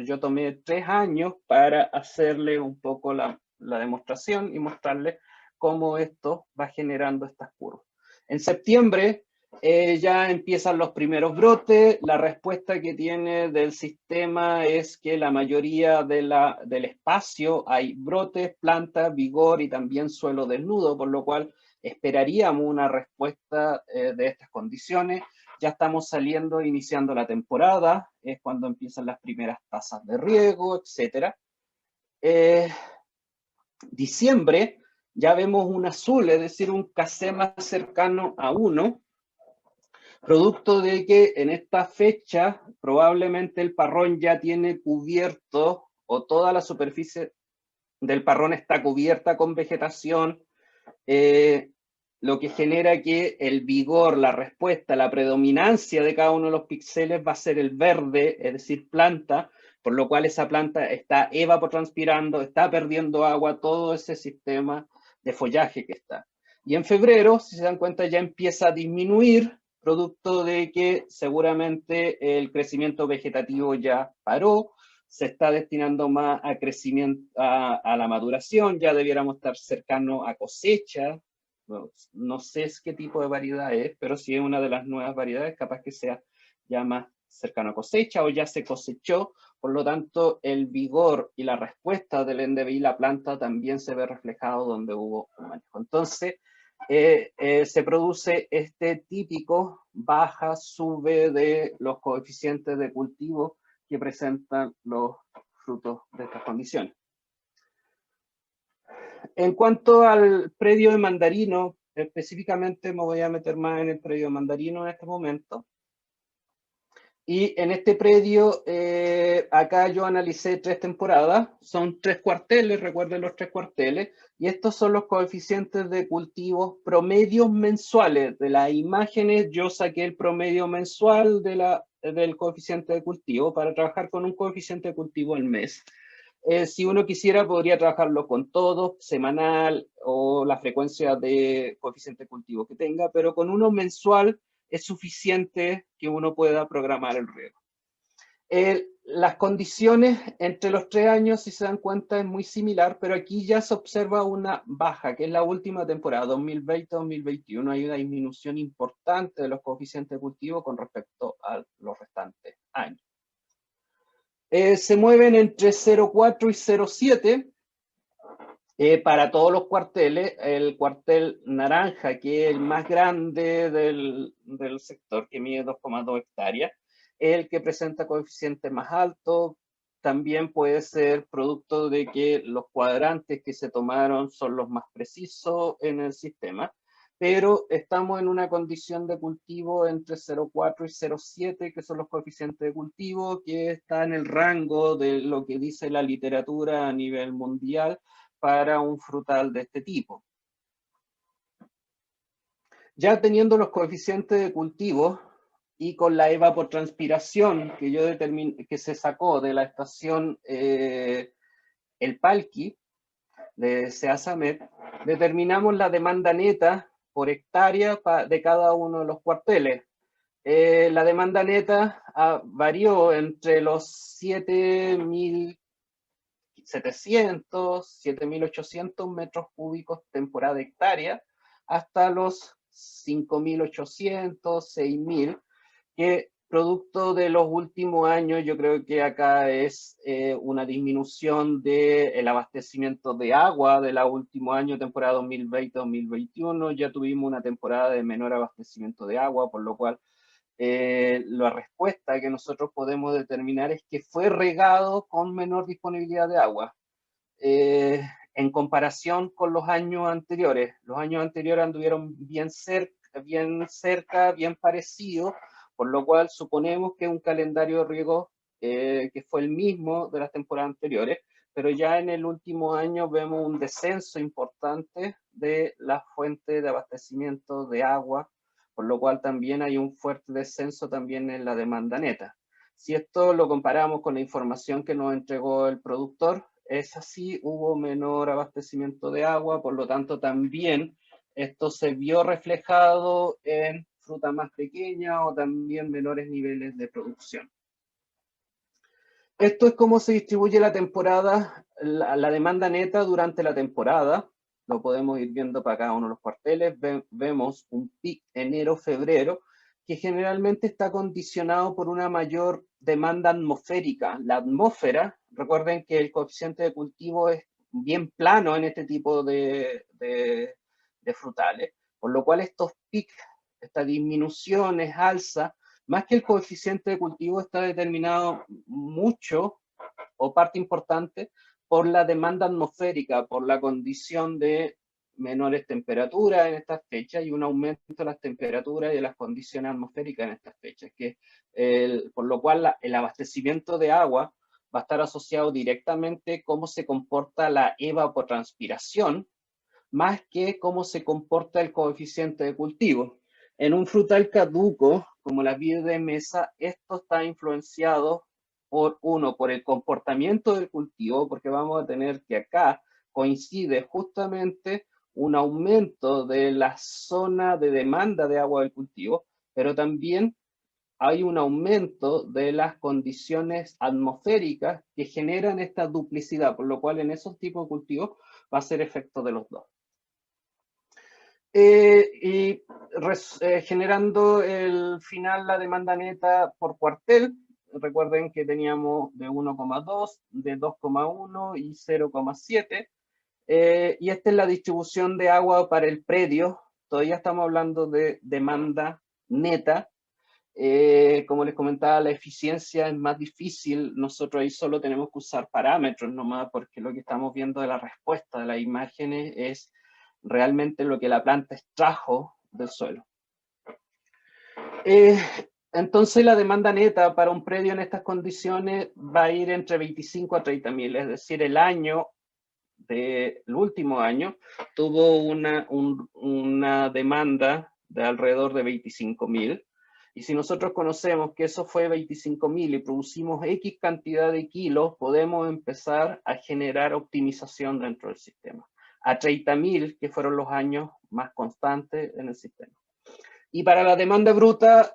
yo tomé 3 años para hacerle un poco la demostración y mostrarle cómo esto va generando estas curvas. En septiembre ya empiezan los primeros brotes. La respuesta que tiene del sistema es que la mayoría del espacio hay brotes, plantas, vigor y también suelo desnudo, por lo cual esperaríamos una respuesta de estas condiciones. Ya estamos saliendo, iniciando la temporada, es cuando empiezan las primeras tasas de riego, etc. Diciembre, ya vemos un azul, es decir, un KC más cercano a 1, producto de que en esta fecha probablemente el parrón ya tiene cubierto, o toda la superficie del parrón está cubierta con vegetación, lo que genera que el vigor, la respuesta, la predominancia de cada uno de los píxeles va a ser el verde, es decir, planta, por lo cual esa planta está evapotranspirando, está perdiendo agua, todo ese sistema de follaje que está. Y en febrero, si se dan cuenta, ya empieza a disminuir, producto de que seguramente el crecimiento vegetativo ya paró, se está destinando más a crecimiento, a la maduración, ya debiéramos estar cercano a cosecha. No sé qué tipo de variedad es, pero si es una de las nuevas variedades, capaz que sea ya más cercano a cosecha o ya se cosechó, por lo tanto el vigor y la respuesta del NDVI, la planta, también se ve reflejado donde hubo un manejo. Entonces, se produce este típico baja, sube de los coeficientes de cultivo que presentan los frutos de estas condiciones. En cuanto al predio de mandarino, específicamente me voy a meter más en el predio de mandarino en este momento. Y en este predio, acá yo analicé 3 temporadas, son 3 cuarteles, recuerden los 3 cuarteles, y estos son los coeficientes de cultivos promedios mensuales. De las imágenes yo saqué el promedio mensual del coeficiente de cultivo para trabajar con un coeficiente de cultivo al mes. Si uno quisiera, podría trabajarlo con todo, semanal o la frecuencia de coeficiente de cultivo que tenga, pero con uno mensual es suficiente que uno pueda programar el riego. Las condiciones entre los 3 años, si se dan cuenta, es muy similar, pero aquí ya se observa una baja, que es la última temporada, 2020-2021. Hay una disminución importante de los coeficientes de cultivo con respecto a los restantes años. Se mueven entre 0,4 y 0,7 para todos los cuarteles. El cuartel naranja, que es el más grande del sector, que mide 2,2 hectáreas, es el que presenta coeficiente más alto. También puede ser producto de que los cuadrantes que se tomaron son los más precisos en el sistema, pero estamos en una condición de cultivo entre 0,4 y 0,7, que son los coeficientes de cultivo, que está en el rango de lo que dice la literatura a nivel mundial para un frutal de este tipo. Ya teniendo los coeficientes de cultivo y con la evapotranspiración que yo determiné, que se sacó de la estación el Palki de SEASAMED, determinamos la demanda neta por hectárea de cada uno de los cuarteles. La demanda neta varió entre los 7.700, 7.800 metros cúbicos temporada hectárea, hasta los 5.800, 6.000, que producto de los últimos años, yo creo que acá es una disminución del abastecimiento de agua de los últimos años, temporada 2020-2021, ya tuvimos una temporada de menor abastecimiento de agua, por lo cual la respuesta que nosotros podemos determinar es que fue regado con menor disponibilidad de agua. En comparación con los años anteriores. Los años anteriores anduvieron bien cerca, bien parecidos, por lo cual suponemos que un calendario de riego que fue el mismo de las temporadas anteriores, pero ya en el último año vemos un descenso importante de la fuente de abastecimiento de agua, por lo cual también hay un fuerte descenso también en la demanda neta. Si esto lo comparamos con la información que nos entregó el productor, es así, hubo menor abastecimiento de agua, por lo tanto también esto se vio reflejado en fruta más pequeña o también menores niveles de producción. Esto es cómo se distribuye la temporada, la demanda neta durante la temporada. Lo podemos ir viendo para cada uno de los cuarteles. Vemos un pic enero-febrero que generalmente está condicionado por una mayor demanda atmosférica. La atmósfera, recuerden que el coeficiente de cultivo es bien plano en este tipo de frutales, por lo cual estos pics, estas disminuciones, alza, más que el coeficiente de cultivo, está determinado mucho, o parte importante, por la demanda atmosférica, por la condición de menores temperaturas en estas fechas y un aumento de las temperaturas y de las condiciones atmosféricas en estas fechas, por lo cual el abastecimiento de agua va a estar asociado directamente a cómo se comporta la evapotranspiración, más que cómo se comporta el coeficiente de cultivo. En un frutal caduco, como la vid de mesa, esto está influenciado por el comportamiento del cultivo, porque vamos a tener que acá coincide justamente un aumento de la zona de demanda de agua del cultivo, pero también hay un aumento de las condiciones atmosféricas que generan esta duplicidad, por lo cual en esos tipos de cultivos va a ser efecto de los dos. Generando el final la demanda neta por cuartel, recuerden que teníamos de 1,2, de 2,1 y 0,7. Y esta es la distribución de agua para el predio. Todavía estamos hablando de demanda neta. Como les comentaba, la eficiencia es más difícil. Nosotros ahí solo tenemos que usar parámetros nomás, porque lo que estamos viendo de la respuesta de las imágenes es realmente lo que la planta extrajo del suelo. Entonces la demanda neta para un predio en estas condiciones va a ir entre 25 a 30.000, es decir, el último año tuvo una demanda de alrededor de 25.000, y si nosotros conocemos que eso fue 25.000 y producimos X cantidad de kilos, podemos empezar a generar optimización dentro del sistema. A 30.000, que fueron los años más constantes en el sistema. Y para la demanda bruta,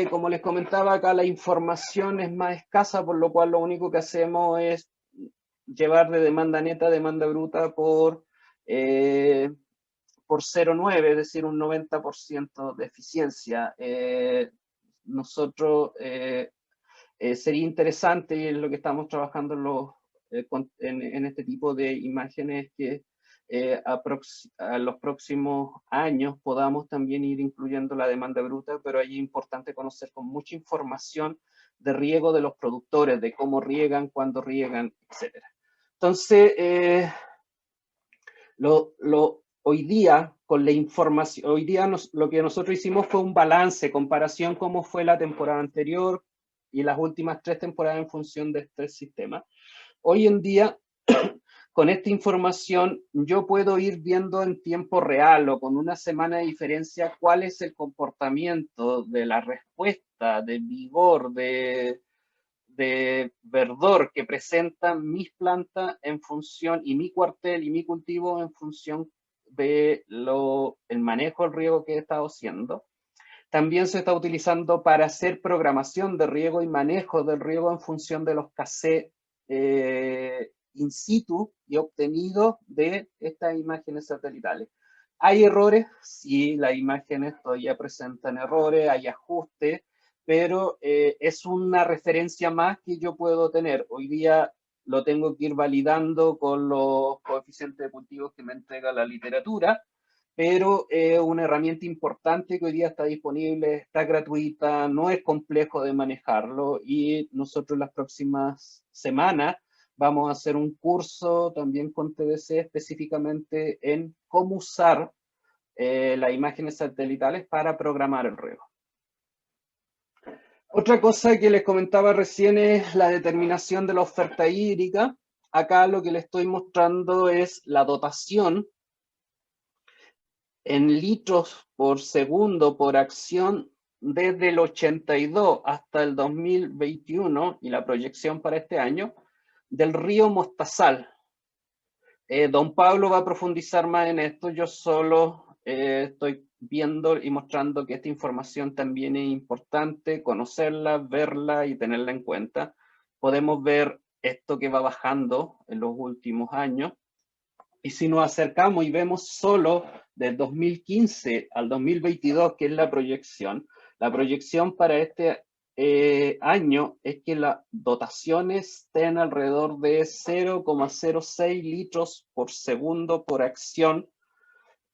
como les comentaba acá, la información es más escasa, por lo cual lo único que hacemos es llevar de demanda neta a demanda bruta por 0,9, es decir, un 90% de eficiencia. Nosotros sería interesante, y es lo que estamos trabajando en este tipo de imágenes, que a los próximos años podamos también ir incluyendo la demanda bruta, pero ahí es importante conocer con mucha información de riego de los productores, de cómo riegan, cuándo riegan, etc. Entonces, hoy día, con la información, lo que nosotros hicimos fue un balance, comparación cómo fue la temporada anterior y las últimas 3 temporadas en función de este sistema. Hoy en día, con esta información, yo puedo ir viendo en tiempo real o con una semana de diferencia cuál es el comportamiento de la respuesta, del vigor, de de verdor que presentan mis plantas en función, y mi cuartel y mi cultivo en función de el manejo del riego que he estado haciendo. También se está utilizando para hacer programación de riego y manejo del riego en función de los cassettes in situ y obtenidos de estas imágenes satelitales. ¿Hay errores? Sí, las imágenes todavía presentan errores, hay ajustes, pero es una referencia más que yo puedo tener. Hoy día lo tengo que ir validando con los coeficientes de cultivos que me entrega la literatura, pero es una herramienta importante que hoy día está disponible, está gratuita, no es complejo de manejarlo, y nosotros las próximas semanas vamos a hacer un curso también con TDC específicamente en cómo usar las imágenes satelitales para programar el riego. Otra cosa que les comentaba recién es la determinación de la oferta hídrica. Acá lo que les estoy mostrando es la dotación en litros por segundo por acción desde el 82 hasta el 2021 y la proyección para este año del río Mostazal. Don Pablo va a profundizar más en esto, yo solo estoy viendo y mostrando que esta información también es importante, conocerla, verla y tenerla en cuenta. Podemos ver esto que va bajando en los últimos años, y si nos acercamos y vemos solo del 2015 al 2022, que es la proyección para este año es que las dotaciones estén alrededor de 0,06 litros por segundo por acción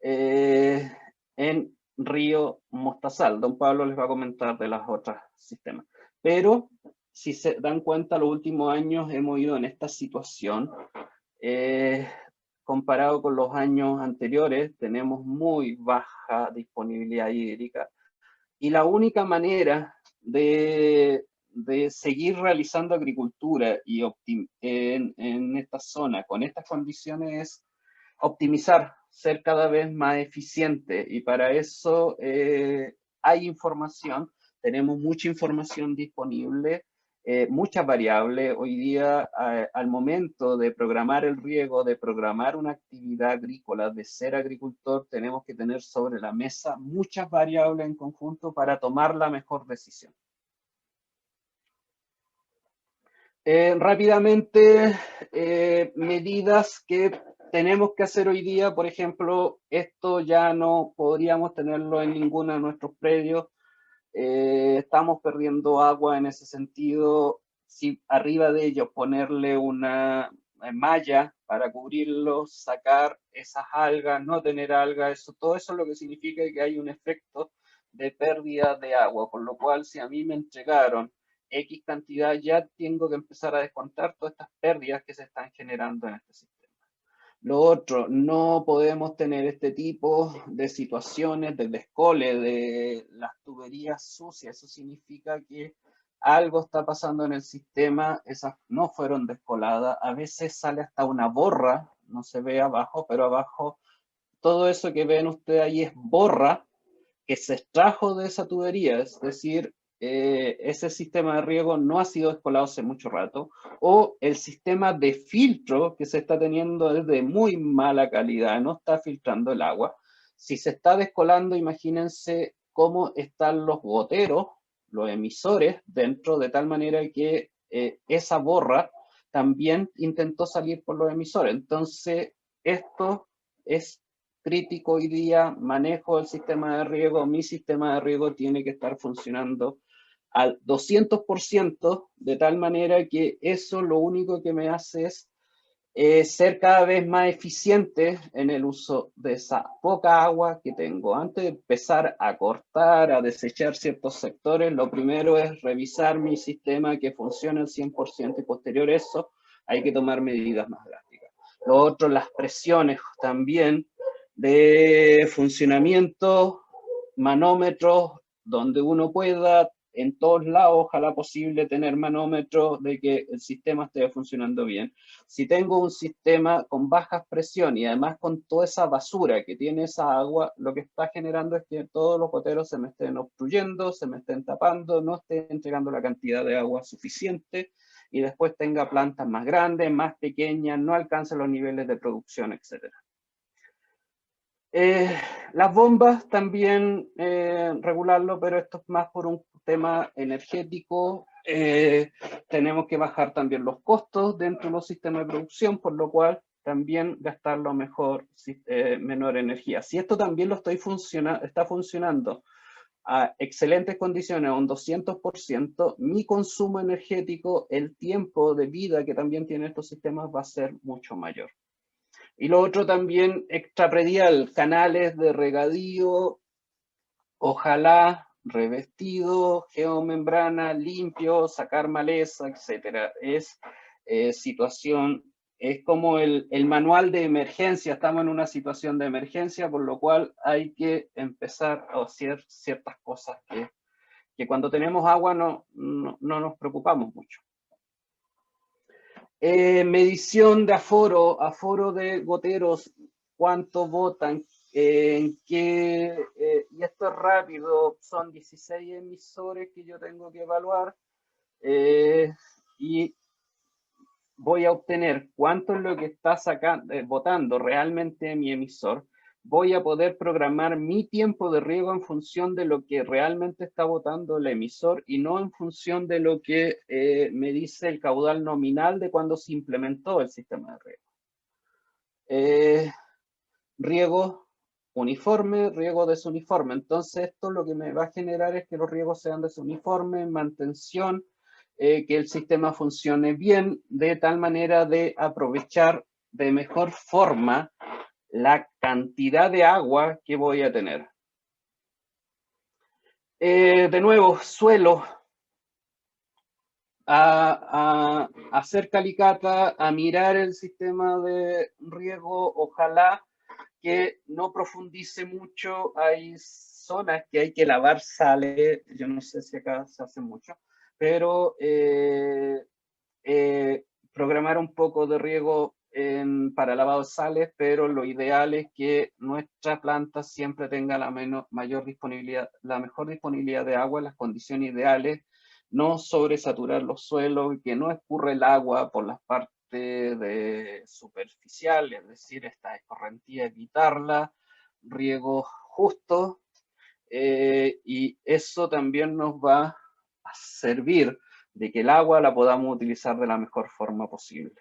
en río Mostazal. Don Pablo les va a comentar de los otros sistemas. Pero si se dan cuenta, los últimos años hemos ido en esta situación. Comparado con los años anteriores, tenemos muy baja disponibilidad hídrica. Y la única manera de seguir realizando agricultura y en esta zona con estas condiciones es optimizar, ser cada vez más eficiente, y para eso hay información, tenemos mucha información disponible, muchas variables. Hoy día, al momento de programar el riego, de programar una actividad agrícola, de ser agricultor, tenemos que tener sobre la mesa muchas variables en conjunto para tomar la mejor decisión. Rápidamente, medidas que tenemos que hacer hoy día. Por ejemplo, esto ya no podríamos tenerlo en ninguno de nuestros predios. Estamos perdiendo agua en ese sentido. Si arriba de ellos ponerle una malla para cubrirlo, sacar esas algas, no tener algas, todo eso es lo que significa que hay un efecto de pérdida de agua, por lo cual si a mí me entregaron X cantidad, ya tengo que empezar a descontar todas estas pérdidas que se están generando en este sistema. Lo otro, no podemos tener este tipo de situaciones de descole de las tuberías sucias. Eso significa que algo está pasando en el sistema, esas no fueron descoladas. A veces sale hasta una borra, no se ve abajo, pero abajo todo eso que ven ustedes ahí es borra que se extrajo de esa tubería, es decir, ese sistema de riego no ha sido descolado hace mucho rato, o el sistema de filtro que se está teniendo es de muy mala calidad, no está filtrando el agua. Si se está descolando, imagínense cómo están los goteros, los emisores dentro, de tal manera que esa borra también intentó salir por los emisores. Entonces, esto es crítico hoy día. Manejo el sistema de riego, mi sistema de riego tiene que estar funcionando al 200%, de tal manera que eso lo único que me hace es ser cada vez más eficiente en el uso de esa poca agua que tengo. Antes de empezar a cortar, a desechar ciertos sectores, lo primero es revisar mi sistema que funcione al 100%, y posterior a eso hay que tomar medidas más drásticas. Lo otro, las presiones también de funcionamiento, manómetros, donde uno pueda en todos lados, ojalá posible tener manómetros de que el sistema esté funcionando bien. Si tengo un sistema con bajas presiones y además con toda esa basura que tiene esa agua, lo que está generando es que todos los goteros se me estén obstruyendo, se me estén tapando, no esté entregando la cantidad de agua suficiente y después tenga plantas más grandes, más pequeñas, no alcance los niveles de producción, etc. Las bombas también regularlo, pero esto es más por un tema energético. Tenemos que bajar también los costos dentro de los sistemas de producción, por lo cual también gastarlo mejor, menor energía. Si esto también está funcionando a excelentes condiciones, a un 200%, mi consumo energético, el tiempo de vida que también tienen estos sistemas va a ser mucho mayor. Y lo otro también extrapredial, canales de regadío, ojalá revestido, geomembrana, limpio, sacar maleza, etc. Es situación, es como el manual de emergencia, estamos en una situación de emergencia, por lo cual hay que empezar a hacer ciertas cosas que cuando tenemos agua no nos preocupamos mucho. Medición de aforo de goteros, cuánto botan, en qué, y esto es rápido, son 16 emisores que yo tengo que evaluar, y voy a obtener cuánto es lo que está botando realmente mi emisor. Voy a poder programar mi tiempo de riego en función de lo que realmente está botando el emisor y no en función de lo que me dice el caudal nominal de cuando se implementó el sistema de riego. Riego uniforme, riego desuniforme. Entonces esto lo que me va a generar es que los riegos sean desuniformes, mantención, que el sistema funcione bien, de tal manera de aprovechar de mejor forma la cantidad de agua que voy a tener. De nuevo, suelo, a hacer calicata, a mirar el sistema de riego, ojalá que no profundice mucho. Hay zonas que hay que lavar sales, yo no sé si acá se hace mucho, pero programar un poco de riego para lavado de sales, pero lo ideal es que nuestra planta siempre tenga la mejor disponibilidad de agua en las condiciones ideales, no sobresaturar los suelos y que no escurra el agua por las partes superficial, es decir, esta escorrentía, evitarla, riego justo, y eso también nos va a servir de que el agua la podamos utilizar de la mejor forma posible.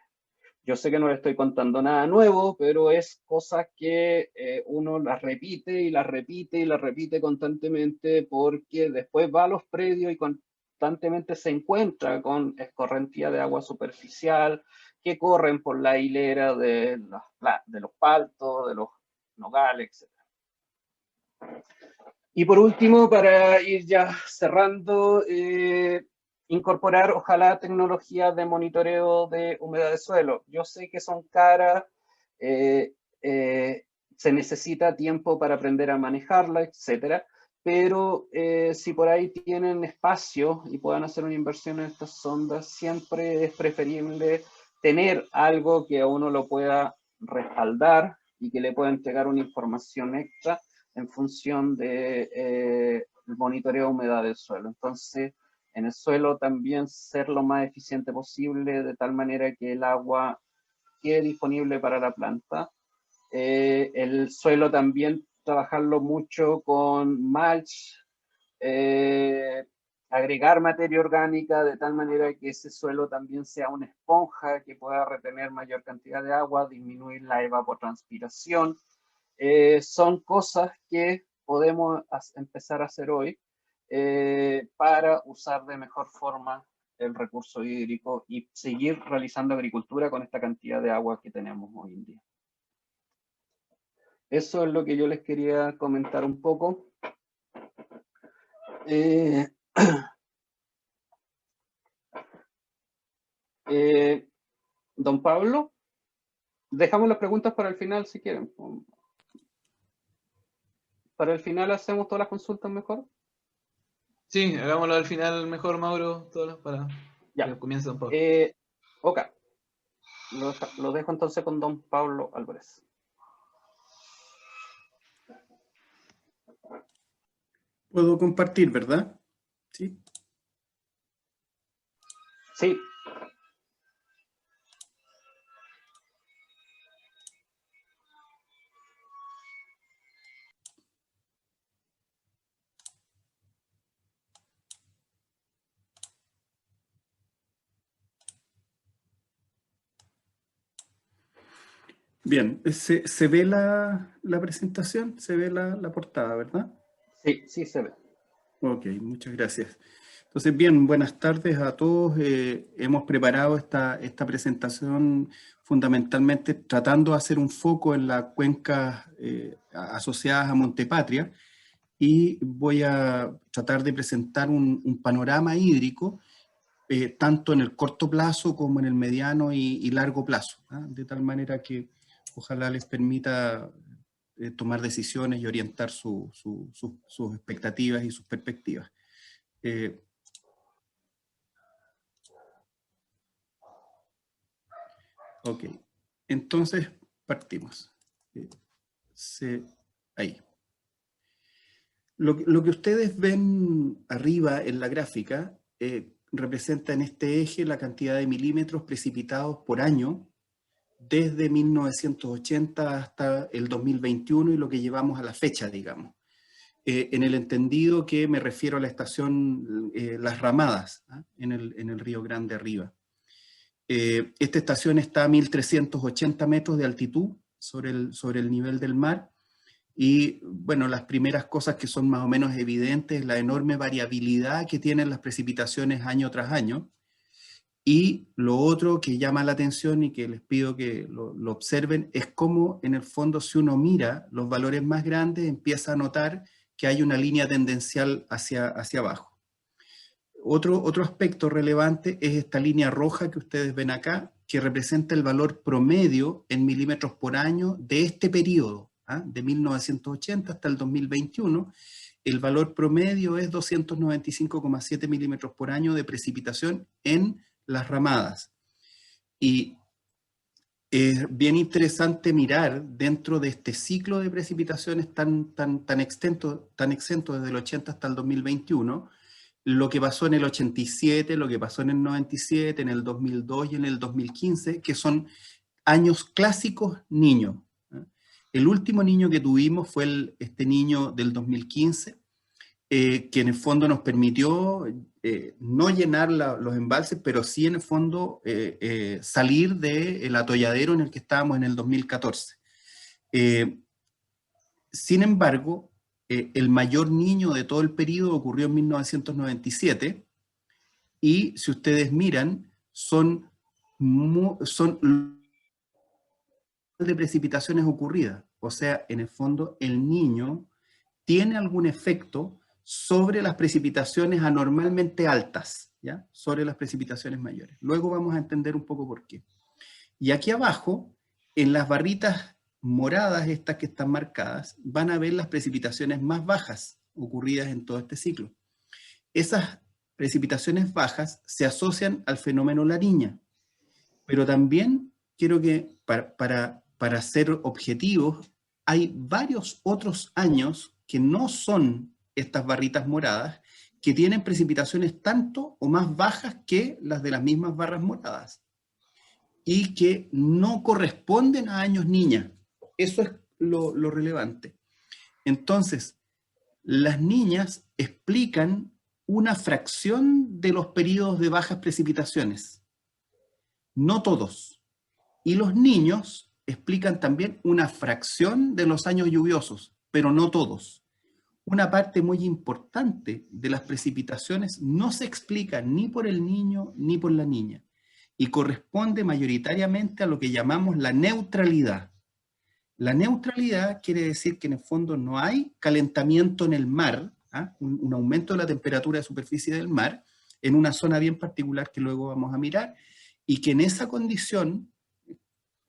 Yo sé que no le estoy contando nada nuevo, pero es cosas que uno las repite y las repite y las repite constantemente porque después va a los predios y constantemente se encuentra con escorrentía de agua superficial que corren por la hilera de los paltos, de los nogales, etc. Y por último, para ir ya cerrando, incorporar ojalá tecnologías de monitoreo de humedad de suelo. Yo sé que son caras, se necesita tiempo para aprender a manejarla, etcétera, pero si por ahí tienen espacio y puedan hacer una inversión en estas sondas, siempre es preferible tener algo que a uno lo pueda respaldar y que le pueda entregar una información extra en función de el monitoreo de humedad del suelo. Entonces, en el suelo también ser lo más eficiente posible, de tal manera que el agua quede disponible para la planta. El suelo también trabajarlo mucho con mulch, agregar materia orgánica de tal manera que ese suelo también sea una esponja que pueda retener mayor cantidad de agua, disminuir la evapotranspiración. Son cosas que podemos empezar a hacer hoy para usar de mejor forma el recurso hídrico y seguir realizando agricultura con esta cantidad de agua que tenemos hoy en día. Eso es lo que yo les quería comentar un poco. Don Pablo, dejamos las preguntas para el final si quieren. Para el final hacemos todas las consultas mejor. Sí, hagámoslo al final mejor, Mauro, para Ya. que comience un poco. Ok. Lo dejo entonces con don Pablo Álvarez. Puedo compartir, ¿verdad? Sí. Sí. Bien, ¿se ve la presentación? ¿Se ve la portada, verdad? Sí, sí se ve. Ok, muchas gracias. Entonces, bien, buenas tardes a todos. Hemos preparado esta presentación fundamentalmente tratando de hacer un foco en las cuencas asociadas a Montepatria, y voy a tratar de presentar un panorama hídrico tanto en el corto plazo como en el mediano y largo plazo, ¿ah? De tal manera que ojalá les permita tomar decisiones y orientar sus expectativas y sus perspectivas. Ok, entonces partimos. Ahí. Lo que ustedes ven arriba en la gráfica representa en este eje la cantidad de milímetros precipitados por año desde 1980 hasta el 2021 y lo que llevamos a la fecha, digamos. En el entendido que me refiero a la estación Las Ramadas, ¿ah? en el Río Grande arriba. Esta estación está a 1.380 metros de altitud sobre el nivel del mar. Y bueno, las primeras cosas que son más o menos evidentes, la enorme variabilidad que tienen las precipitaciones año tras año. Y lo otro que llama la atención y que les pido que lo observen es cómo en el fondo, si uno mira los valores más grandes, empieza a notar que hay una línea tendencial hacia abajo. Otro aspecto relevante es esta línea roja que ustedes ven acá, que representa el valor promedio en milímetros por año de este periodo, ¿ah? De 1980 hasta el 2021. El valor promedio es 295,7 milímetros por año de precipitación en Las Ramadas. Y es bien interesante mirar dentro de este ciclo de precipitaciones tan exento desde el 80 hasta el 2021, lo que pasó en el 87, lo que pasó en el 97, en el 2002 y en el 2015, que son años clásicos niños. El último niño que tuvimos fue este niño del 2015, que en el fondo nos permitió no llenar los embalses, pero sí en el fondo salir del atolladero en el que estábamos en el 2014. Sin embargo, el mayor niño de todo el periodo ocurrió en 1997, y si ustedes miran, son de precipitaciones ocurridas. O sea, en el fondo, el niño tiene algún efecto sobre las precipitaciones anormalmente altas, ¿ya? Sobre las precipitaciones mayores. Luego vamos a entender un poco por qué. Y aquí abajo, en las barritas moradas, estas que están marcadas, van a ver las precipitaciones más bajas ocurridas en todo este ciclo. Esas precipitaciones bajas se asocian al fenómeno La Niña, pero también quiero que, para ser objetivos, hay varios otros años que no son estas barritas moradas, que tienen precipitaciones tanto o más bajas que las de las mismas barras moradas, y que no corresponden a años niña. Eso es lo relevante. Entonces, las niñas explican una fracción de los periodos de bajas precipitaciones, no todos. Y los niños explican también una fracción de los años lluviosos, pero no todos. Una parte muy importante de las precipitaciones no se explica ni por el niño ni por la niña, y corresponde mayoritariamente a lo que llamamos la neutralidad. La neutralidad quiere decir que en el fondo no hay calentamiento en el mar, ¿ah? Un aumento de la temperatura de superficie del mar en una zona bien particular que luego vamos a mirar, y que en esa condición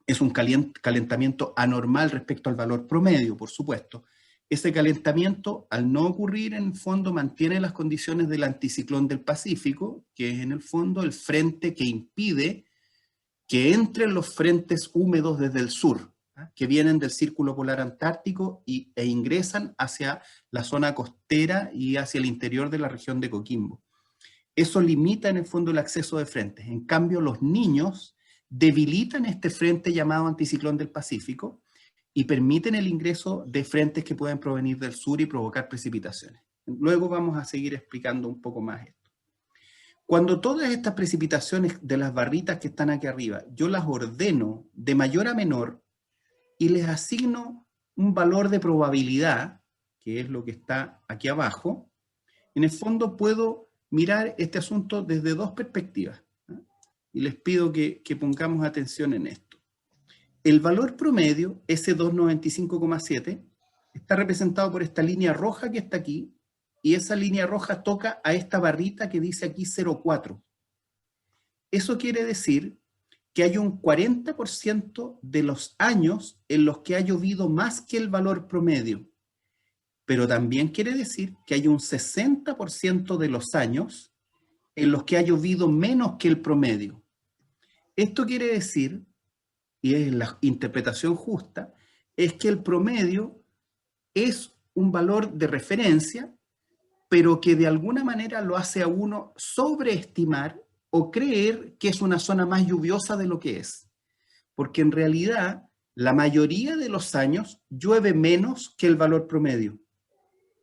es un calentamiento anormal respecto al valor promedio, por supuesto, Ese calentamiento, al no ocurrir, en el fondo mantiene las condiciones del anticiclón del Pacífico, que es en el fondo el frente que impide que entren los frentes húmedos desde el sur, que vienen del Círculo Polar Antártico e ingresan hacia la zona costera y hacia el interior de la región de Coquimbo. Eso limita en el fondo el acceso de frentes. En cambio, los niños debilitan este frente llamado anticiclón del Pacífico y permiten el ingreso de frentes que pueden provenir del sur y provocar precipitaciones. Luego vamos a seguir explicando un poco más esto. Cuando todas estas precipitaciones de las barritas que están aquí arriba, yo las ordeno de mayor a menor y les asigno un valor de probabilidad, que es lo que está aquí abajo, en el fondo puedo mirar este asunto desde dos perspectivas, ¿no? Y les pido que pongamos atención en esto. El valor promedio, ese 295,7, está representado por esta línea roja que está aquí, y esa línea roja toca a esta barrita que dice aquí 0,4. Eso quiere decir que hay un 40% de los años en los que ha llovido más que el valor promedio. Pero también quiere decir que hay un 60% de los años en los que ha llovido menos que el promedio. Esto quiere decir, y es la interpretación justa, es que el promedio es un valor de referencia, pero que de alguna manera lo hace a uno sobreestimar o creer que es una zona más lluviosa de lo que es. Porque en realidad, la mayoría de los años llueve menos que el valor promedio.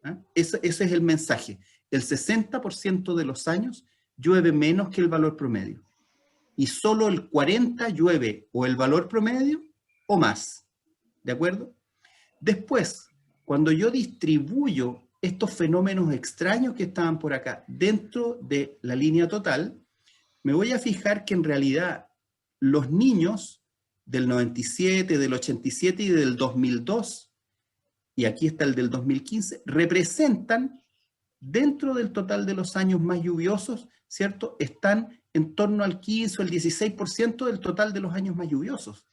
¿Ah? Ese es el mensaje. El 60% de los años llueve menos que el valor promedio. Y solo el 40% llueve o el valor promedio o más. ¿De acuerdo? Después, cuando yo distribuyo estos fenómenos extraños que estaban por acá dentro de la línea total, me voy a fijar que en realidad los niños del 97, del 87 y del 2002, y aquí está el del 2015, representan dentro del total de los años más lluviosos, ¿cierto? Están en torno al 15 o el 16% del total de los años más lluviosos.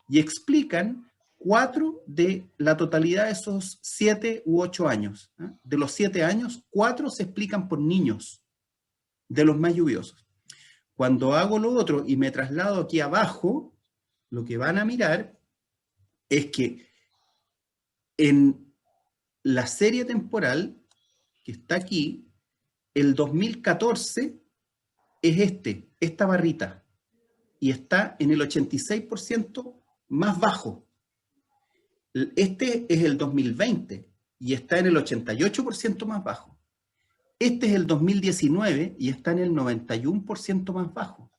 Y explican 4 de la totalidad de esos 7 u 8 años. ¿Eh? De los 7 años, 4 se explican por niños, de los más lluviosos. Cuando hago lo otro y me traslado aquí abajo, lo que van a mirar es que en la serie temporal que está aquí, el 2014 es esta barrita, y está en el 86% más bajo. Este es el 2020 y está en el 88% más bajo. Este es el 2019 y está en el 91% más bajo.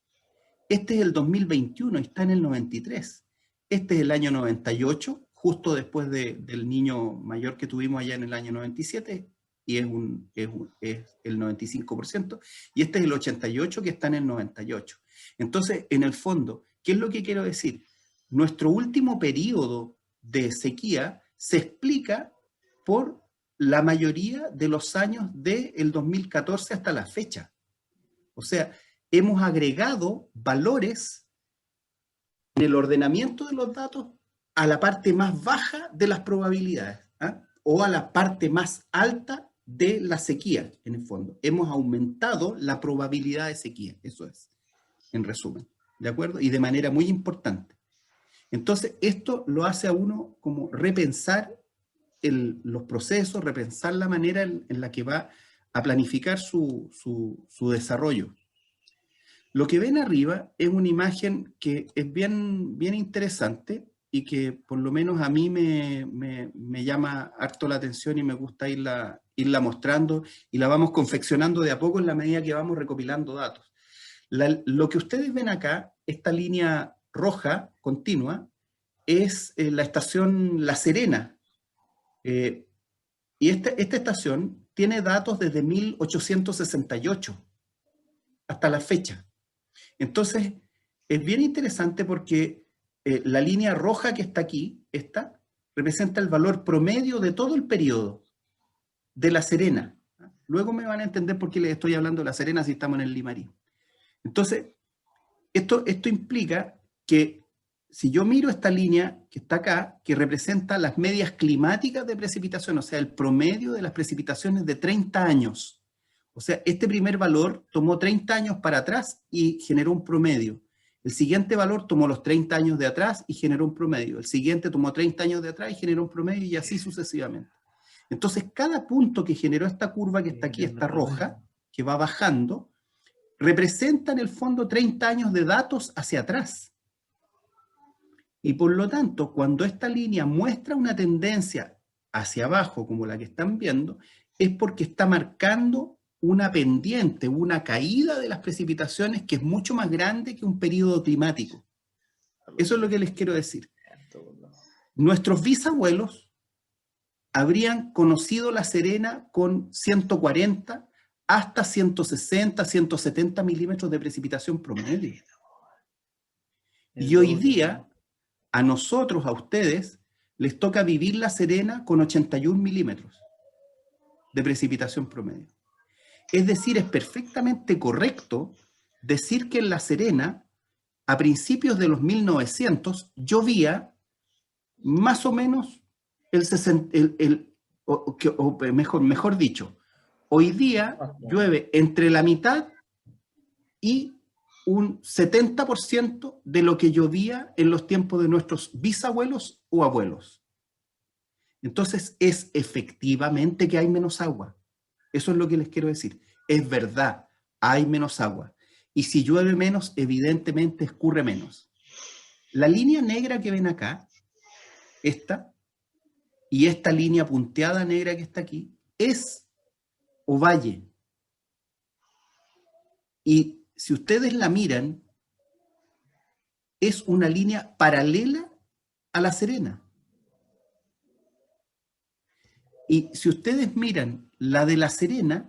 Este es el 2021 y está en el 93%. Este es el año 98, justo después del niño mayor que tuvimos allá en el año 97, y es el 95%, y este es el 88 que está en el 98. Entonces, en el fondo, ¿qué es lo que quiero decir? Nuestro último periodo de sequía se explica por la mayoría de los años del 2014 hasta la fecha. O sea, hemos agregado valores en el ordenamiento de los datos a la parte más baja de las probabilidades, ¿eh? O a la parte más alta de la sequía, en el fondo. Hemos aumentado la probabilidad de sequía, eso es, en resumen, ¿de acuerdo? Y de manera muy importante. Entonces, esto lo hace a uno como repensar los procesos, repensar la manera en la que va a planificar su desarrollo. Lo que ven arriba es una imagen que es bien interesante y que por lo menos a mí me llama harto la atención y me gusta irla mostrando, y la vamos confeccionando de a poco en la medida que vamos recopilando datos. Lo que ustedes ven acá, esta línea roja continua, es la estación La Serena. Y esta estación tiene datos desde 1868 hasta la fecha. Entonces, es bien interesante porque la línea roja que está aquí, esta, representa el valor promedio de todo el periodo de La Serena. Luego me van a entender por qué les estoy hablando de La Serena si estamos en el Limarí. Entonces, esto implica que si yo miro esta línea que está acá, que representa las medias climáticas de precipitación, o sea, el promedio de las precipitaciones de 30 años. O sea, este primer valor tomó 30 años para atrás y generó un promedio. El siguiente valor tomó los 30 años de atrás y generó un promedio. El siguiente tomó 30 años de atrás y generó un promedio, y así sucesivamente. Entonces, cada punto que generó esta curva que está aquí, esta roja, que va bajando, representa en el fondo 30 años de datos hacia atrás. Y por lo tanto, cuando esta línea muestra una tendencia hacia abajo, como la que están viendo, es porque está marcando una pendiente, una caída de las precipitaciones que es mucho más grande que un periodo climático. Eso es lo que les quiero decir. Nuestros bisabuelos habrían conocido La Serena con 140 hasta 160, 170 milímetros de precipitación promedio. Y hoy día, a nosotros, a ustedes, les toca vivir La Serena con 81 milímetros de precipitación promedio. Es decir, es perfectamente correcto decir que en La Serena, a principios de los 1900, llovía más o menos mejor dicho, hoy día llueve entre la mitad y un 70% de lo que llovía en los tiempos de nuestros bisabuelos o abuelos. Entonces, es efectivamente que hay menos agua. Eso es lo que les quiero decir. Es verdad, hay menos agua. Y si llueve menos, evidentemente escurre menos. La línea negra que ven acá, esta, y esta línea punteada negra que está aquí, es Ovalle. Y si ustedes la miran, es una línea paralela a La Serena. Y si ustedes miran la de La Serena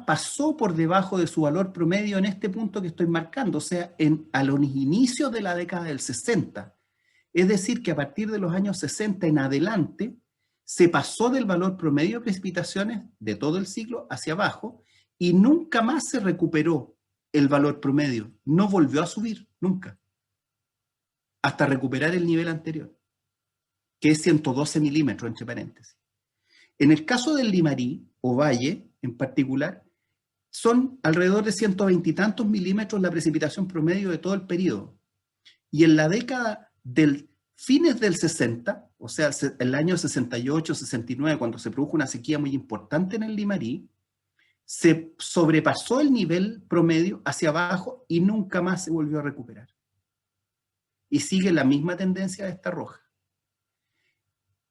pasó por debajo de su valor promedio en este punto que estoy marcando, o sea, a los inicios de la década del 60. Es decir, que a partir de los años 60 en adelante, se pasó del valor promedio de precipitaciones de todo el ciclo hacia abajo y nunca más se recuperó el valor promedio. No volvió a subir, nunca. Hasta recuperar el nivel anterior, que es 112 milímetros, entre paréntesis. En el caso del Limarí, o Valle en particular, son alrededor de 120 y tantos milímetros la precipitación promedio de todo el periodo. Y en la década del fines del 60, o sea, el año 68, 69, cuando se produjo una sequía muy importante en el Limarí, se sobrepasó el nivel promedio hacia abajo y nunca más se volvió a recuperar. Y sigue la misma tendencia de esta roja.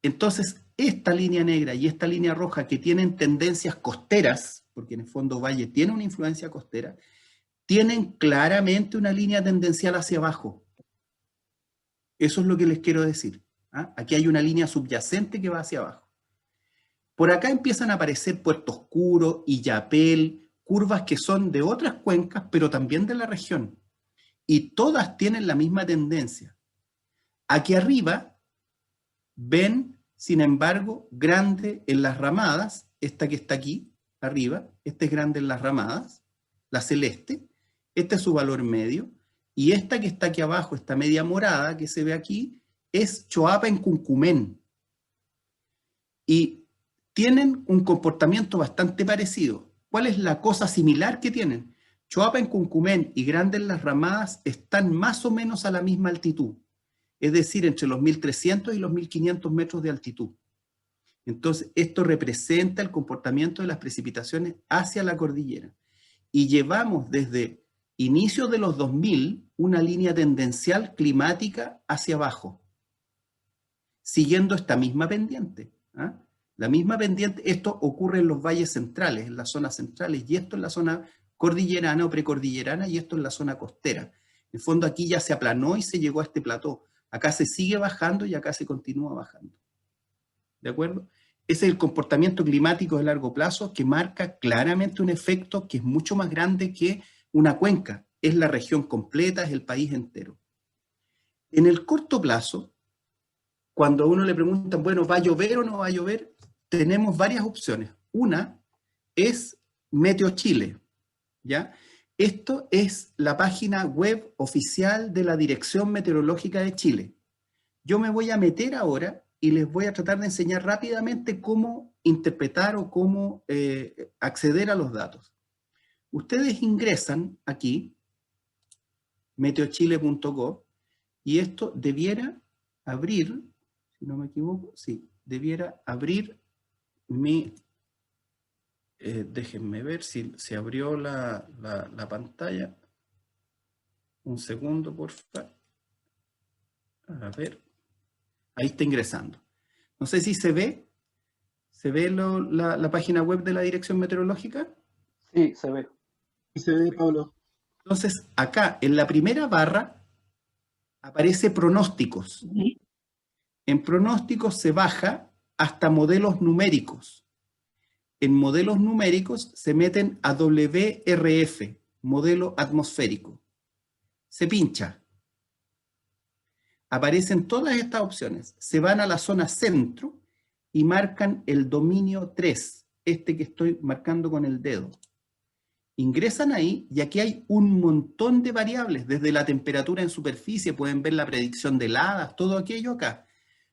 Entonces, esta línea negra y esta línea roja que tienen tendencias costeras, porque en el fondo Valle tiene una influencia costera, tienen claramente una línea tendencial hacia abajo. Eso es lo que les quiero decir. ¿Ah? Aquí hay una línea subyacente que va hacia abajo. Por acá empiezan a aparecer Puerto Oscuro, Illapel, curvas que son de otras cuencas, pero también de la región. Y todas tienen la misma tendencia. Aquí arriba ven, sin embargo, grande en las ramadas, esta que está aquí arriba, este es grande en las ramadas, la celeste, este es su valor medio, y esta que está aquí abajo, esta media morada que se ve aquí, es Choapa en Cuncumén. Y tienen un comportamiento bastante parecido. ¿Cuál es la cosa similar que tienen? Choapa en Cuncumén y Grande en las Ramadas están más o menos a la misma altitud. Es decir, entre los 1.300 y los 1.500 metros de altitud. Entonces, esto representa el comportamiento de las precipitaciones hacia la cordillera. Y llevamos desde inicios de los 2000 una línea tendencial climática hacia abajo, siguiendo esta misma pendiente. ¿Ah? La misma pendiente, esto ocurre en los valles centrales, en las zonas centrales, y esto en la zona cordillerana o precordillerana, y esto en la zona costera. En el fondo aquí ya se aplanó y se llegó a este plató. Acá se sigue bajando y acá se continúa bajando. ¿De acuerdo? Ese es el comportamiento climático de largo plazo que marca claramente un efecto que es mucho más grande que una cuenca. Es la región completa, es el país entero. En el corto plazo, cuando a uno le preguntan, bueno, ¿va a llover o no va a llover? Tenemos varias opciones. Una es Meteo Chile, ¿ya? Esto es la página web oficial de la Dirección Meteorológica de Chile. Yo me voy a meter ahora y les voy a tratar de enseñar rápidamente cómo interpretar o cómo acceder a los datos. Ustedes ingresan aquí, meteochile.gov, y esto debiera abrir, si no me equivoco, sí, debiera abrir mi... déjenme ver si se abrió la pantalla. Un segundo, por favor. A ver. Ahí está ingresando. No sé si se ve. ¿Se ve la página web de la Dirección Meteorológica? Sí, se ve. Y se ve, Pablo. Entonces, acá, en la primera barra, aparece pronósticos. En pronósticos se baja hasta modelos numéricos. En modelos numéricos se meten a WRF, modelo atmosférico. Se pincha. Aparecen todas estas opciones. Se van a la zona centro y marcan el dominio 3, este que estoy marcando con el dedo. Ingresan ahí y aquí hay un montón de variables, desde la temperatura en superficie, pueden ver la predicción de heladas, todo aquello acá.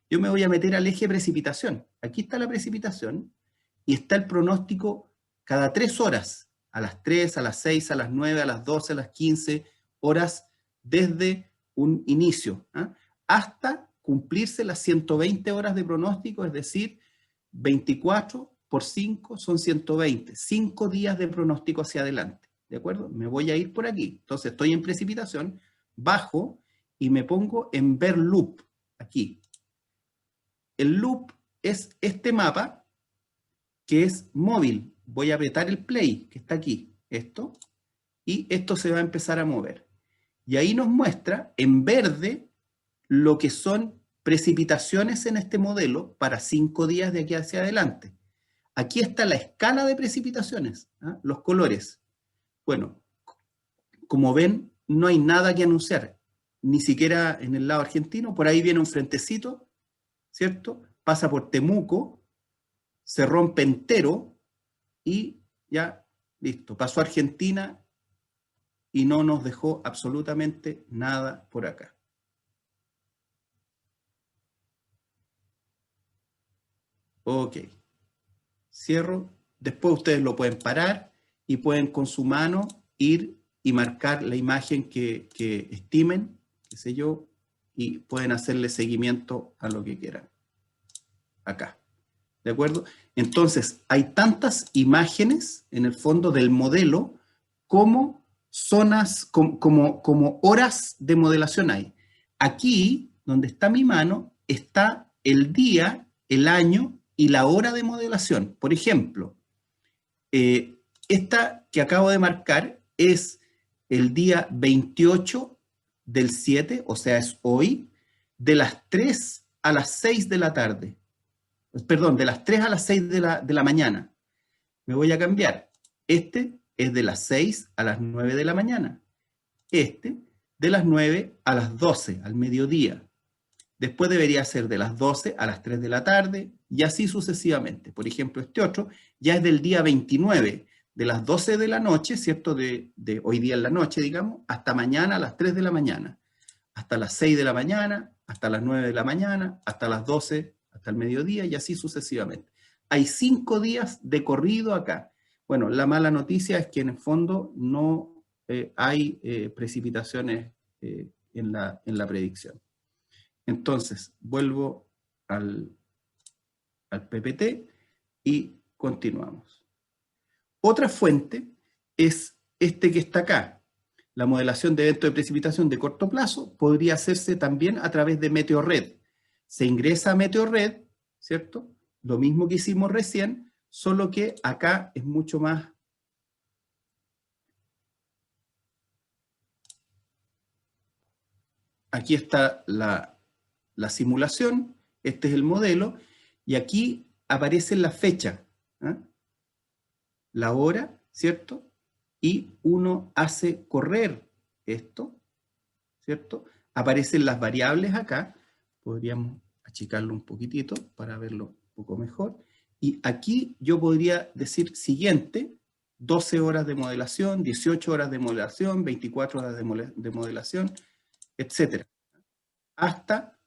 Yo me voy a meter al eje precipitación. Aquí está la precipitación y está el pronóstico cada 3 horas, a las 3, a las 6, a las 9, a las 12, a las 15 horas desde un inicio, hasta cumplirse las 120 horas de pronóstico, es decir, 24 por 5 son 120, 5 días de pronóstico hacia adelante, ¿de acuerdo? Me voy a ir por aquí, entonces estoy en precipitación, bajo y me pongo en ver loop, aquí. El loop es este mapa que es móvil, voy a apretar el play, que está aquí, esto, y esto se va a empezar a mover. Y ahí nos muestra en verde lo que son precipitaciones en este modelo para 5 días de aquí hacia adelante. Aquí está la escala de precipitaciones, los colores. Bueno, como ven, no hay nada que anunciar, ni siquiera en el lado argentino. Por ahí viene un frentecito, ¿cierto? Pasa por Temuco, se rompe entero y ya, listo. Pasó a Argentina y no nos dejó absolutamente nada por acá. Ok. Cierro. Después ustedes lo pueden parar y pueden con su mano ir y marcar la imagen que estimen, qué sé yo, y pueden hacerle seguimiento a lo que quieran. Acá. ¿De acuerdo? Entonces, hay tantas imágenes en el fondo del modelo como zonas, como horas de modelación hay. Aquí, donde está mi mano, está el día, el año y la hora de modelación. Por ejemplo, esta que acabo de marcar es el día 28 del 7, o sea, es hoy, de las 3 a las 6 de la tarde. Perdón, de las 3 a las 6 de la mañana. Me voy a cambiar. Este es de las 6 a las 9 de la mañana. Este de las 9 a las 12, al mediodía. Después debería ser de las 12 a las 3 de la tarde y así sucesivamente. Por ejemplo, este otro ya es del día 29, de las 12 de la noche, ¿cierto? De hoy día en la noche, digamos, hasta mañana a las 3 de la mañana. Hasta las 6 de la mañana, hasta las 9 de la mañana, hasta las 12, hasta el mediodía y así sucesivamente. Hay 5 días de corrido acá. Bueno, la mala noticia es que en el fondo no hay precipitaciones en la predicción. Entonces, vuelvo al PPT y continuamos. Otra fuente es este que está acá. La modelación de eventos de precipitación de corto plazo podría hacerse también a través de Meteorred. Se ingresa a Meteorred, ¿cierto? Lo mismo que hicimos recién, solo que acá es mucho más... Aquí está la simulación, este es el modelo, y aquí aparece la fecha, la hora, ¿cierto? Y uno hace correr esto, ¿cierto? Aparecen las variables acá, podríamos achicarlo un poquitito para verlo un poco mejor, y aquí yo podría decir siguiente, 12 horas de modelación, 18 horas de modelación, 24 horas de modelación, etc. Hasta,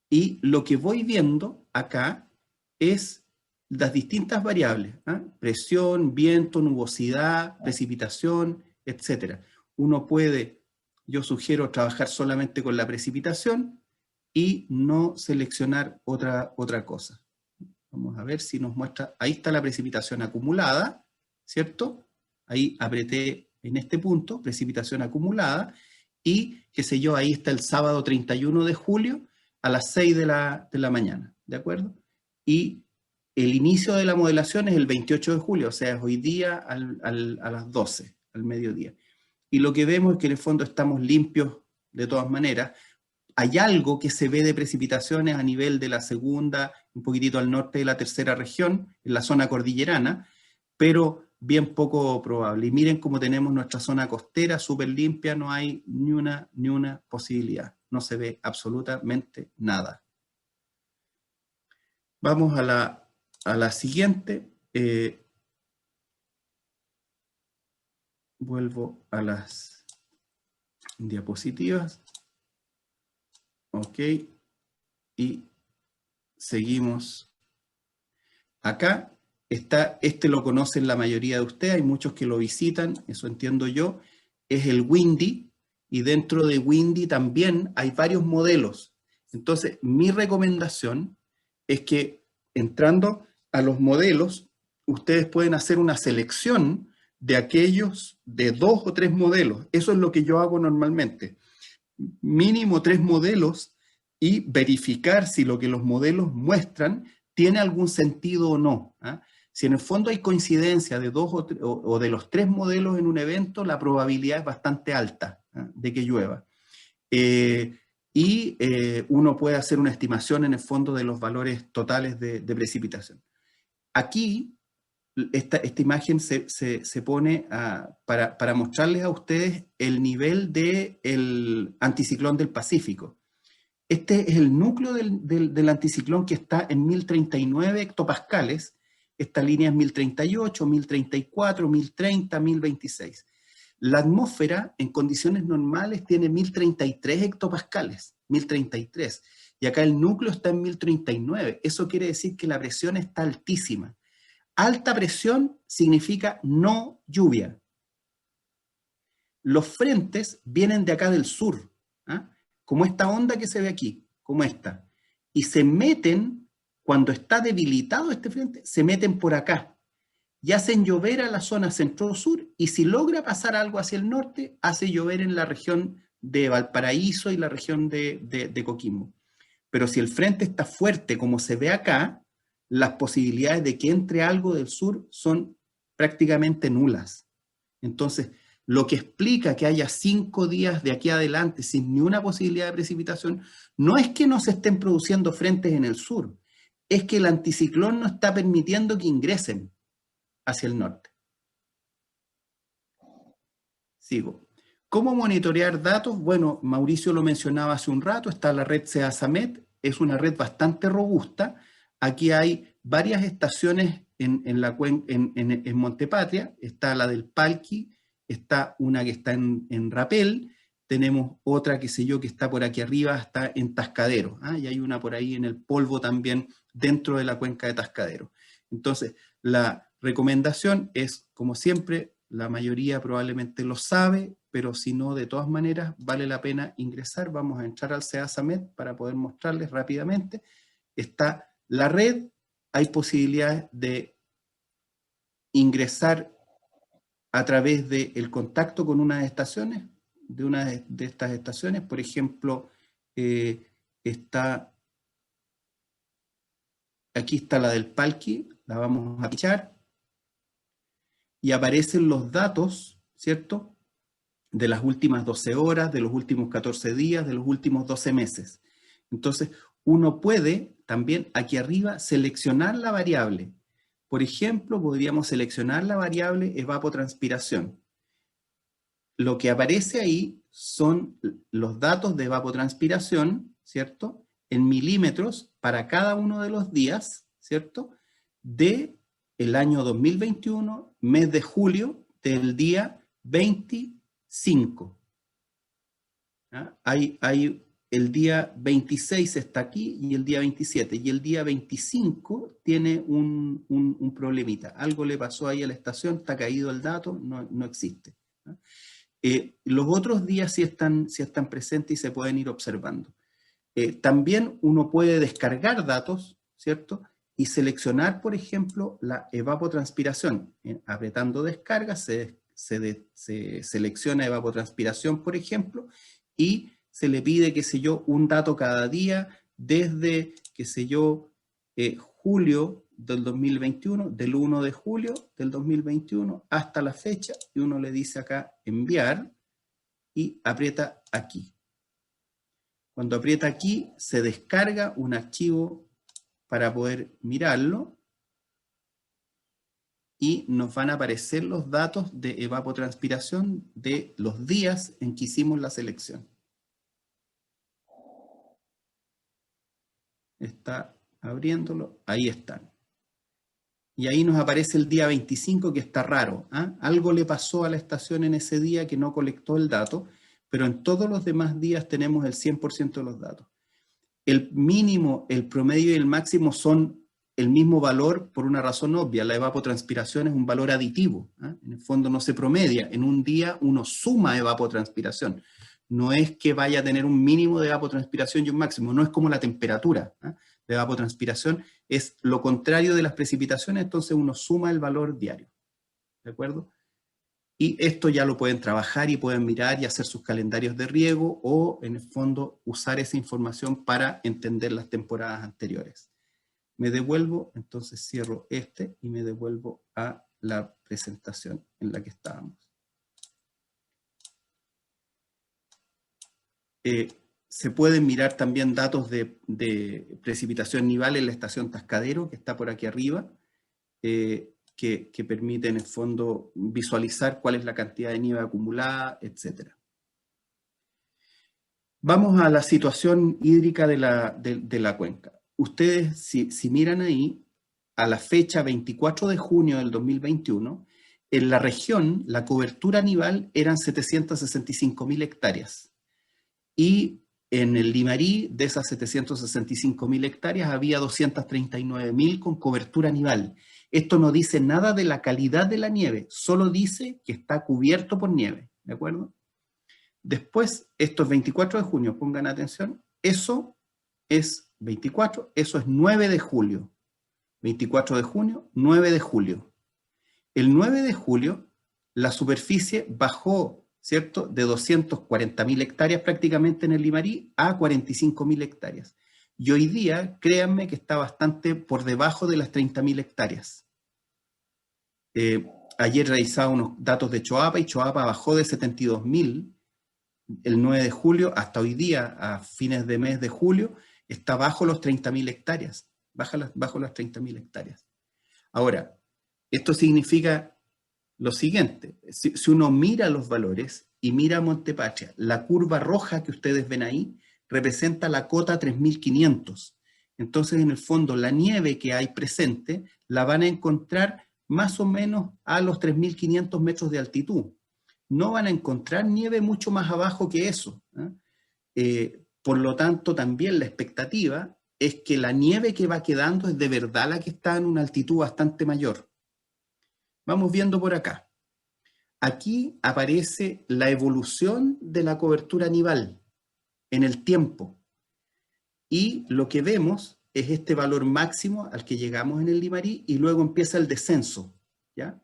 y lo que voy viendo acá es las distintas variables, ¿ah? Presión, viento, nubosidad, precipitación, etc. Uno puede, yo sugiero trabajar solamente con la precipitación y no seleccionar otra cosa. Vamos a ver si nos muestra, ahí está la precipitación acumulada, ¿cierto? Ahí apreté en este punto, precipitación acumulada, y qué sé yo, ahí está el sábado 31 de julio a las 6 de la mañana, ¿de acuerdo? Y el inicio de la modelación es el 28 de julio, o sea, es hoy día a las 12, al mediodía. Y lo que vemos es que en el fondo estamos limpios de todas maneras. Hay algo que se ve de precipitaciones a nivel de la segunda, un poquitito al norte de la tercera región, en la zona cordillerana, pero bien poco probable. Y miren cómo tenemos nuestra zona costera súper limpia, no hay ni una posibilidad. No se ve absolutamente nada. Vamos a la siguiente. Vuelvo a las diapositivas. Ok. Y seguimos. Acá está, este lo conocen la mayoría de ustedes, hay muchos que lo visitan, eso entiendo yo, es el Windy, y dentro de Windy también hay varios modelos. Entonces, mi recomendación es que entrando a los modelos, ustedes pueden hacer una selección de aquellos de 2 o 3 modelos. Eso es lo que yo hago normalmente. Mínimo 3 modelos y verificar si lo que los modelos muestran tiene algún sentido o no. ¿Ah? Si en el fondo hay coincidencia de 2 o de los 3 modelos en un evento, la probabilidad es bastante alta, ¿ah?, de que llueva. Uno puede hacer una estimación en el fondo de los valores totales de precipitación. Aquí, esta imagen se pone para mostrarles a ustedes el nivel del anticiclón del Pacífico. Este es el núcleo del anticiclón, que está en 1039 hectopascales. Esta línea es 1038, 1034, 1030, 1026. La atmósfera en condiciones normales tiene 1033 hectopascales, 1033. Y acá el núcleo está en 1039. Eso quiere decir que la presión está altísima. Alta presión significa no lluvia. Los frentes vienen de acá del sur, ¿ah?, como esta onda que se ve aquí, como esta, y se meten, cuando está debilitado este frente, se meten por acá, y hacen llover a la zona centro-sur, y si logra pasar algo hacia el norte, hace llover en la región de Valparaíso y la región de Coquimbo. Pero si el frente está fuerte, como se ve acá, las posibilidades de que entre algo del sur son prácticamente nulas. Entonces, lo que explica que haya 5 días de aquí adelante sin ni una posibilidad de precipitación, no es que no se estén produciendo frentes en el sur, es que el anticiclón no está permitiendo que ingresen hacia el norte. Sigo. ¿Cómo monitorear datos? Bueno, Mauricio lo mencionaba hace un rato, está la red CEASAMET, es una red bastante robusta. Aquí hay varias estaciones en Montepatria, está la del Palqui, está una que está en Rapel, tenemos otra, qué sé yo, que está por aquí arriba, está en Tascadero, ¿ah? Y hay una por ahí en el Polvo también, dentro de la cuenca de Tascadero. Entonces, la recomendación es, como siempre, la mayoría probablemente lo sabe, pero si no, de todas maneras, vale la pena ingresar. Vamos a entrar al CEASAMET para poder mostrarles rápidamente. Está la red, hay posibilidades de ingresar a través del contacto con una de estaciones, de una de estas estaciones. Por ejemplo, aquí está la del Palqui, la vamos a pichar, y aparecen los datos, ¿cierto?, de las últimas 12 horas, de los últimos 14 días, de los últimos 12 meses. Entonces, uno puede también aquí arriba seleccionar la variable. Por ejemplo, podríamos seleccionar la variable evapotranspiración. Lo que aparece ahí son los datos de evapotranspiración, ¿cierto?, en milímetros para cada uno de los días, ¿cierto?, de el año 2021, mes de julio del día 25. ¿Ah? El día 26 está aquí y el día 27. Y el día 25 tiene un problemita. Algo le pasó ahí a la estación, está caído el dato, no existe. ¿Ah? Los otros días sí están presentes y se pueden ir observando. También uno puede descargar datos, ¿cierto? Y seleccionar, por ejemplo, la evapotranspiración. Apretando descarga se selecciona evapotranspiración, por ejemplo, y se le pide, qué sé yo, un dato cada día desde, qué sé yo, julio del 2021, del 1 de julio del 2021 hasta la fecha, y uno le dice acá enviar y aprieta aquí. Cuando aprieta aquí, se descarga un archivo para poder mirarlo y nos van a aparecer los datos de evapotranspiración de los días en que hicimos la selección. Está abriéndolo, ahí están. Y ahí nos aparece el día 25, que está raro. ¿Ah? Algo le pasó a la estación en ese día que no colectó el dato, pero en todos los demás días tenemos el 100% de los datos. El mínimo, el promedio y el máximo son el mismo valor por una razón obvia. La evapotranspiración es un valor aditivo. ¿Ah? En el fondo no se promedia. En un día uno suma evapotranspiración. No es que vaya a tener un mínimo de evapotranspiración y un máximo. No es como la temperatura. ¿Ah? La evapotranspiración es lo contrario de las precipitaciones, entonces uno suma el valor diario. ¿De acuerdo? Y esto ya lo pueden trabajar y pueden mirar y hacer sus calendarios de riego o, en el fondo, usar esa información para entender las temporadas anteriores. Me devuelvo, entonces cierro este y me devuelvo a la presentación en la que estábamos. Se pueden mirar también datos de precipitación nival en la estación Tascadero, que está por aquí arriba, que permite en el fondo visualizar cuál es la cantidad de nieve acumulada, etc. Vamos a la situación hídrica de la cuenca. Ustedes, si miran ahí, a la fecha 24 de junio del 2021, en la región la cobertura nival eran 765.000 hectáreas. Y en el Limarí, de esas 765.000 hectáreas, había 239.000 con cobertura nival. Esto no dice nada de la calidad de la nieve, solo dice que está cubierto por nieve, ¿de acuerdo? Después, esto es 24 de junio, pongan atención, eso es 24, eso es 9 de julio. 24 de junio, 9 de julio. El 9 de julio, la superficie bajó, ¿cierto?, de 240.000 hectáreas prácticamente en el Limarí a 45.000 hectáreas. Y hoy día, créanme que está bastante por debajo de las 30.000 hectáreas. Ayer revisaba unos datos de Choapa y Choapa bajó de 72.000 el 9 de julio hasta hoy día, a fines de mes de julio, está bajo los 30.000 hectáreas. Bajo las 30.000 hectáreas. Ahora, esto significa lo siguiente. Si uno mira los valores y mira a Montepatria, la curva roja que ustedes ven ahí representa la cota 3.500. Entonces, en el fondo, la nieve que hay presente la van a encontrar más o menos a los 3.500 metros de altitud. No van a encontrar nieve mucho más abajo que eso. Por lo tanto, también la expectativa es que la nieve que va quedando es de verdad la que está en una altitud bastante mayor. Vamos viendo por acá. Aquí aparece la evolución de la cobertura nival en el tiempo. Y lo que vemos es este valor máximo al que llegamos en el Limarí y luego empieza el descenso, ¿ya?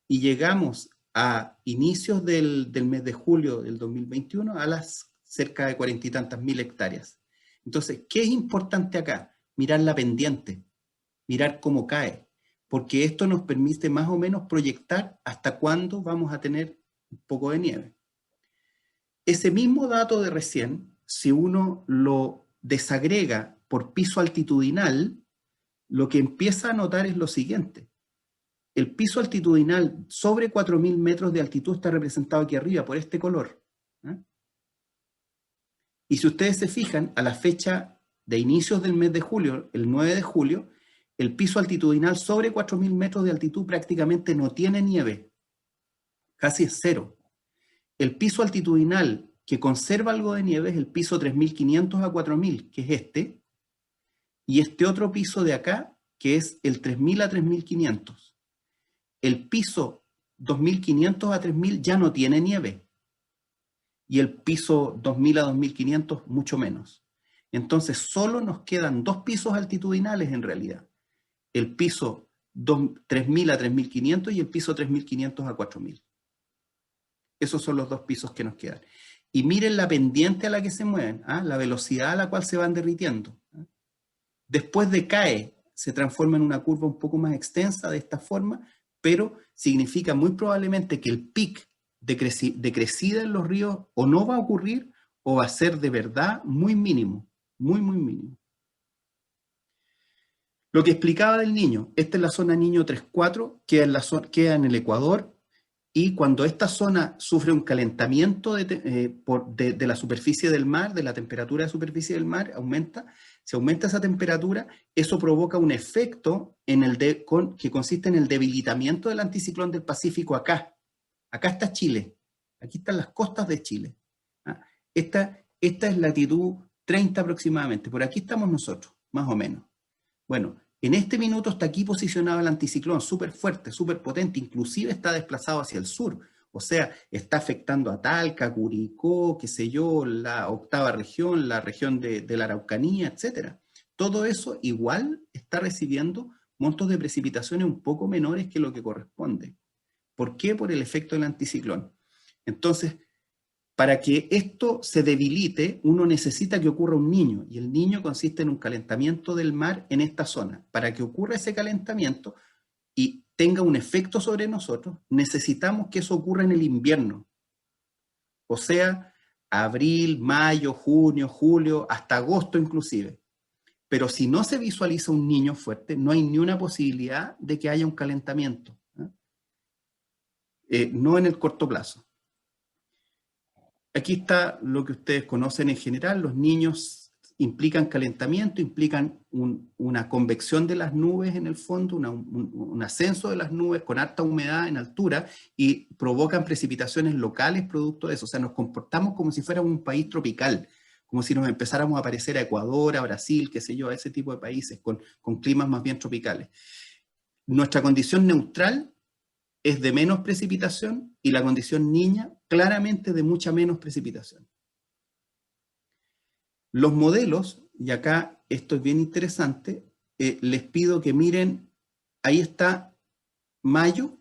Y llegamos a inicios del mes de julio del 2021 a las cerca de 40 y tantas mil hectáreas. Entonces, ¿qué es importante acá? Mirar la pendiente, mirar cómo cae, porque esto nos permite más o menos proyectar hasta cuándo vamos a tener un poco de nieve. Ese mismo dato de recién, si uno lo desagrega por piso altitudinal, lo que empieza a notar es lo siguiente. El piso altitudinal sobre 4.000 metros de altitud está representado aquí arriba por este color. Y si ustedes se fijan, a la fecha de inicios del mes de julio, el 9 de julio, el piso altitudinal sobre 4.000 metros de altitud prácticamente no tiene nieve, casi es cero. El piso altitudinal que conserva algo de nieve es el piso 3.500 a 4.000, que es este, y este otro piso de acá, que es el 3.000 a 3.500. El piso 2.500 a 3.000 ya no tiene nieve, y el piso 2.000 a 2.500 mucho menos. Entonces solo nos quedan dos pisos altitudinales en realidad. El piso 3.000 a 3.500 y el piso 3.500 a 4.000. Esos son los dos pisos que nos quedan. Y miren la pendiente a la que se mueven, la velocidad a la cual se van derritiendo. Después decae, se transforma en una curva un poco más extensa de esta forma, pero significa muy probablemente que el pic de crecida en los ríos o no va a ocurrir o va a ser de verdad muy mínimo, muy mínimo. Lo que explicaba del Niño, esta es la zona Niño 3-4, queda en el Ecuador, y cuando esta zona sufre un calentamiento de la superficie del mar, de la temperatura de superficie del mar, se aumenta esa temperatura, eso provoca un efecto que consiste en el debilitamiento del anticiclón del Pacífico acá. Acá está Chile, aquí están las costas de Chile. Esta es latitud 30 aproximadamente, por aquí estamos nosotros, más o menos. Bueno, en este minuto está aquí posicionado el anticiclón, súper fuerte, súper potente, inclusive está desplazado hacia el sur, o sea, está afectando a Talca, Curicó, qué sé yo, la octava región, la región de la Araucanía, etc. Todo eso igual está recibiendo montos de precipitaciones un poco menores que lo que corresponde. ¿Por qué? Por el efecto del anticiclón. Entonces, para que esto se debilite, uno necesita que ocurra un niño, y el niño consiste en un calentamiento del mar en esta zona. Para que ocurra ese calentamiento y tenga un efecto sobre nosotros, necesitamos que eso ocurra en el invierno. O sea, abril, mayo, junio, julio, hasta agosto inclusive. Pero si no se visualiza un niño fuerte, no hay ni una posibilidad de que haya un calentamiento. No en el corto plazo. Aquí está lo que ustedes conocen en general. Los niños implican calentamiento, implican una convección de las nubes en el fondo, un ascenso de las nubes con alta humedad en altura, y provocan precipitaciones locales producto de eso. O sea, nos comportamos como si fuéramos un país tropical, como si nos empezáramos a parecer a Ecuador, a Brasil, qué sé yo, a ese tipo de países con climas más bien tropicales. Nuestra condición neutral es de menos precipitación, y la condición niña claramente de mucha menos precipitación. Los modelos, y acá esto es bien interesante, les pido que miren, ahí está mayo,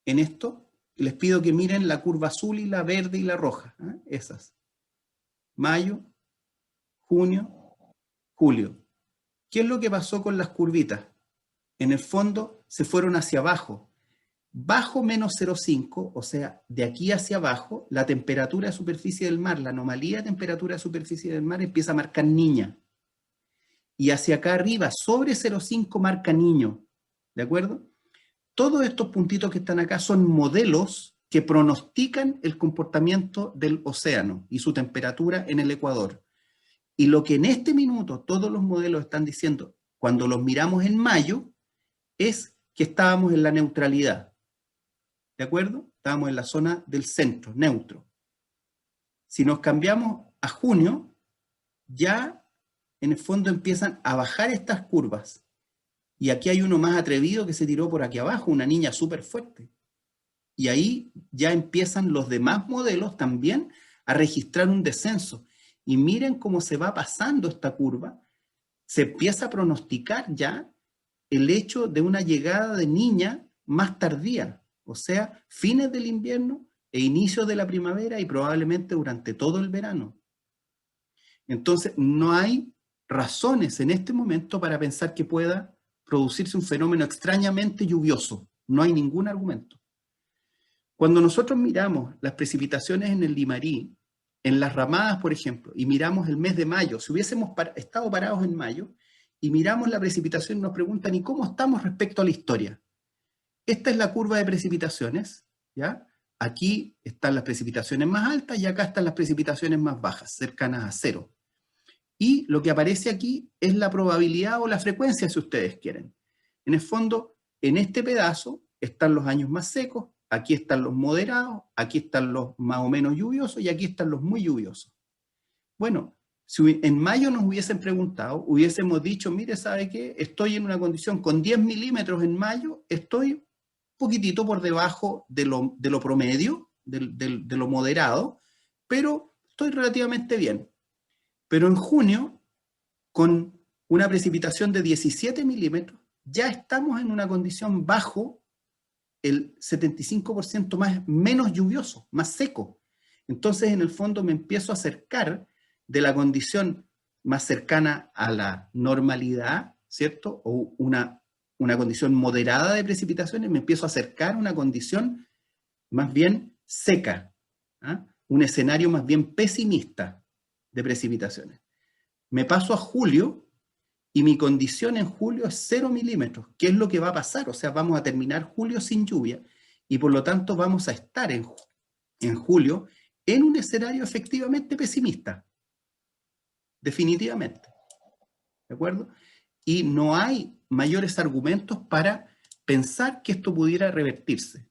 en esto, les pido que miren la curva azul y la verde y la roja, esas. Mayo, junio, julio. ¿Qué es lo que pasó con las curvitas? En el fondo se fueron hacia abajo. Bajo menos 0,5, o sea, de aquí hacia abajo, la temperatura de superficie del mar, la anomalía de temperatura de superficie del mar empieza a marcar niña. Y hacia acá arriba, sobre 0,5, marca niño. ¿De acuerdo? Todos estos puntitos que están acá son modelos que pronostican el comportamiento del océano y su temperatura en el Ecuador. Y lo que en este minuto todos los modelos están diciendo, cuando los miramos en mayo, es que estábamos en la neutralidad. ¿De acuerdo? Estábamos en la zona del centro, neutro. Si nos cambiamos a junio, ya en el fondo empiezan a bajar estas curvas. Y aquí hay uno más atrevido que se tiró por aquí abajo, una niña súper fuerte. Y ahí ya empiezan los demás modelos también a registrar un descenso. Y miren cómo se va pasando esta curva. Se empieza a pronosticar ya el hecho de una llegada de niña más tardía. O sea, fines del invierno e inicios de la primavera, y probablemente durante todo el verano. Entonces, no hay razones en este momento para pensar que pueda producirse un fenómeno extrañamente lluvioso. No hay ningún argumento. Cuando nosotros miramos las precipitaciones en el Limarí, en las ramadas, por ejemplo, y miramos el mes de mayo, si hubiésemos estado parados en mayo, y miramos la precipitación y nos preguntan, ¿y cómo estamos respecto a la historia? Esta es la curva de precipitaciones, ¿ya? Aquí están las precipitaciones más altas y acá están las precipitaciones más bajas, cercanas a cero. Y lo que aparece aquí es la probabilidad o la frecuencia, si ustedes quieren. En el fondo, en este pedazo están los años más secos, aquí están los moderados, aquí están los más o menos lluviosos y aquí están los muy lluviosos. Bueno, si en mayo nos hubiesen preguntado, hubiésemos dicho, mire, ¿sabe qué? Estoy en una condición con 10 milímetros en mayo, estoy un poquitito por debajo de lo promedio, de lo moderado, pero estoy relativamente bien. Pero en junio, con una precipitación de 17 milímetros, ya estamos en una condición bajo el 75% menos lluvioso, más seco. Entonces, en el fondo, me empiezo a acercar de la condición más cercana a la normalidad, ¿cierto? O una condición moderada de precipitaciones, me empiezo a acercar a una condición más bien seca, ¿ah? Un escenario más bien pesimista de precipitaciones. Me paso a julio y mi condición en julio es 0 milímetros. ¿Qué es lo que va a pasar? O sea, vamos a terminar julio sin lluvia y por lo tanto vamos a estar en julio en un escenario efectivamente pesimista. Definitivamente. ¿De acuerdo? Y no hay mayores argumentos para pensar que esto pudiera revertirse.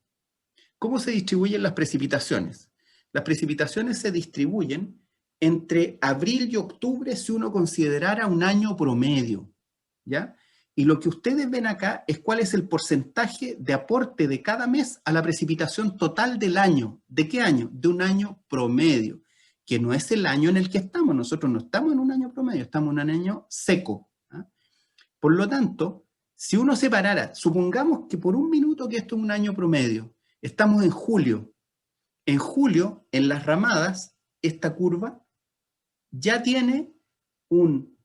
¿Cómo se distribuyen las precipitaciones? Las precipitaciones se distribuyen entre abril y octubre si uno considerara un año promedio, ¿ya? Y lo que ustedes ven acá es cuál es el porcentaje de aporte de cada mes a la precipitación total del año. ¿De qué año? De un año promedio, que no es el año en el que estamos. Nosotros no estamos en un año promedio, estamos en un año seco, ¿ah? Por lo tanto, si uno separara, supongamos que por un minuto que esto es un año promedio, estamos en julio. En julio, en las ramadas, esta curva ya tiene un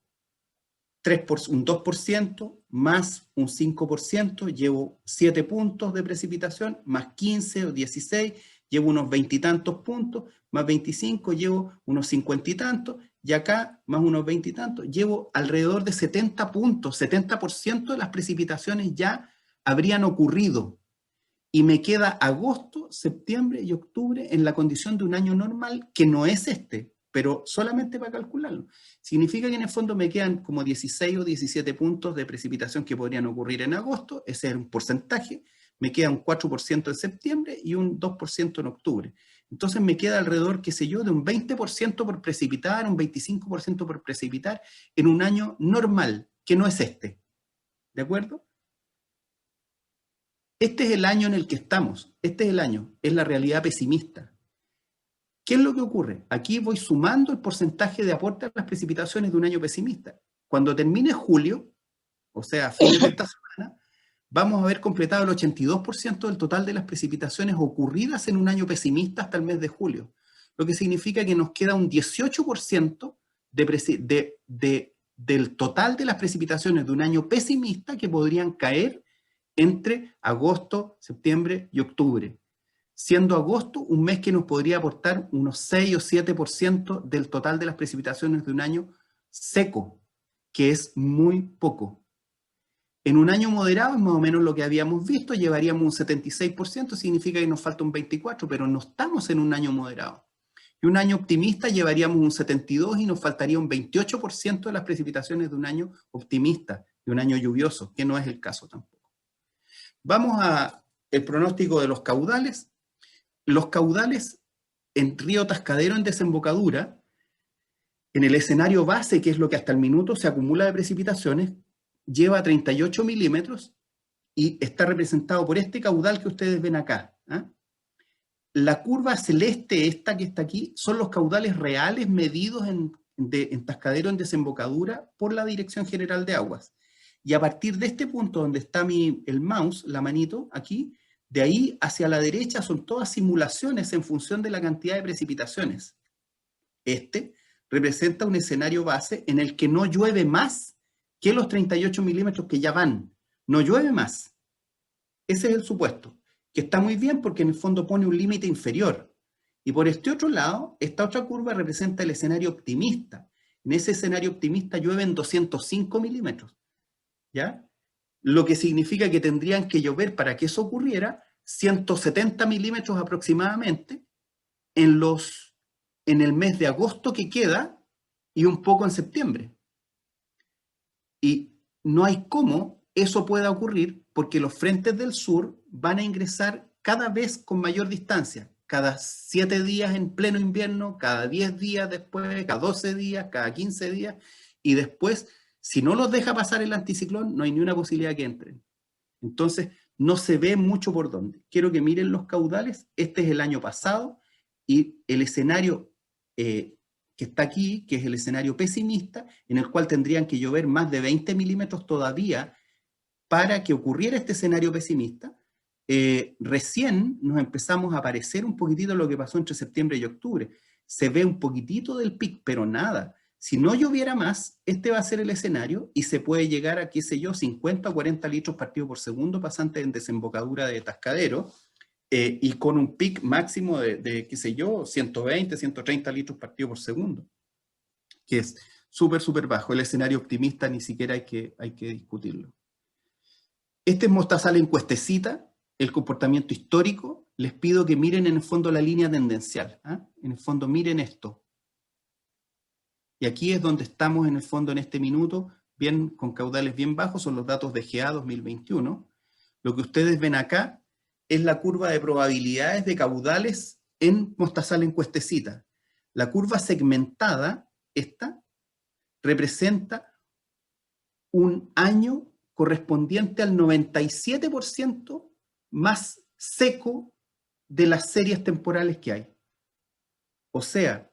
2% más un 5%, llevo 7 puntos de precipitación, más 15 o 16, llevo unos 20 y tantos puntos, más 25, llevo unos 50 y tantos, y acá más unos 20 y tantos, llevo alrededor de 70 puntos, 70% de las precipitaciones ya habrían ocurrido. Y me queda agosto, septiembre y octubre en la condición de un año normal, que no es este, pero solamente para calcularlo. Significa que en el fondo me quedan como 16 o 17 puntos de precipitación que podrían ocurrir en agosto, ese es un porcentaje, me queda un 4% en septiembre y un 2% en octubre. Entonces me queda alrededor, qué sé yo, de un 20% por precipitar, un 25% por precipitar en un año normal, que no es este. ¿De acuerdo? Este es el año en el que estamos, este es el año, es la realidad pesimista. ¿Qué es lo que ocurre? Aquí voy sumando el porcentaje de aporte a las precipitaciones de un año pesimista. Cuando termine julio, o sea, a fines de esta semana, vamos a haber completado el 82% del total de las precipitaciones ocurridas en un año pesimista hasta el mes de julio. Lo que significa que nos queda un 18% del total de las precipitaciones de un año pesimista que podrían caer entre agosto, septiembre y octubre. Siendo agosto un mes que nos podría aportar unos 6 o 7% del total de las precipitaciones de un año seco, que es muy poco. En un año moderado es más o menos lo que habíamos visto, llevaríamos un 76%, significa que nos falta un 24%, pero no estamos en un año moderado. Y un año optimista llevaríamos un 72% y nos faltaría un 28% de las precipitaciones de un año optimista, de un año lluvioso, que no es el caso tampoco. Vamos al pronóstico de los caudales. Los caudales en Río Tascadero en desembocadura, en el escenario base, que es lo que hasta el minuto se acumula de precipitaciones, lleva 38 milímetros y está representado por este caudal que ustedes ven acá, ¿eh? La curva celeste, esta que está aquí, son los caudales reales medidos en Tascadero en desembocadura por la Dirección General de Aguas. Y a partir de este punto donde está el mouse, la manito, aquí, de ahí hacia la derecha son todas simulaciones en función de la cantidad de precipitaciones. Este representa un escenario base en el que no llueve más que los 38 milímetros que ya van. No llueve más. Ese es el supuesto, que está muy bien porque en el fondo pone un límite inferior. Y por este otro lado, esta otra curva representa el escenario optimista. En ese escenario optimista llueven 205 milímetros. ¿Ya? Lo que significa que tendrían que llover para que eso ocurriera 170 milímetros aproximadamente en el mes de agosto que queda y un poco en septiembre. Y no hay cómo eso pueda ocurrir porque los frentes del sur van a ingresar cada vez con mayor distancia, cada 7 días en pleno invierno, cada 10 días después, cada 12 días, cada 15 días, y después, si no los deja pasar el anticiclón, no hay ni una posibilidad que entren. Entonces, no se ve mucho por dónde. Quiero que miren los caudales. Este es el año pasado y el escenario que está aquí, que es el escenario pesimista, en el cual tendrían que llover más de 20 milímetros todavía para que ocurriera este escenario pesimista. Recién nos empezamos a parecer un poquitito lo que pasó entre septiembre y octubre. Se ve un poquitito del pic, pero nada. Si no lloviera más, este va a ser el escenario y se puede llegar a, qué sé yo, 50 o 40 litros partido por segundo pasante en desembocadura de Tascadero y con un pic máximo de, qué sé yo, 120, 130 litros partido por segundo, que es súper, súper bajo. El escenario optimista ni siquiera hay que discutirlo. Este es Mostazal en cuestecita, el comportamiento histórico. Les pido que miren en el fondo la línea tendencial. En el fondo miren esto. Y aquí es donde estamos en el fondo en este minuto, bien, con caudales bien bajos, son los datos de GA 2021. Lo que ustedes ven acá es la curva de probabilidades de caudales en Mostazal en cuestecita. La curva segmentada, esta, representa un año correspondiente al 97% más seco de las series temporales que hay. O sea,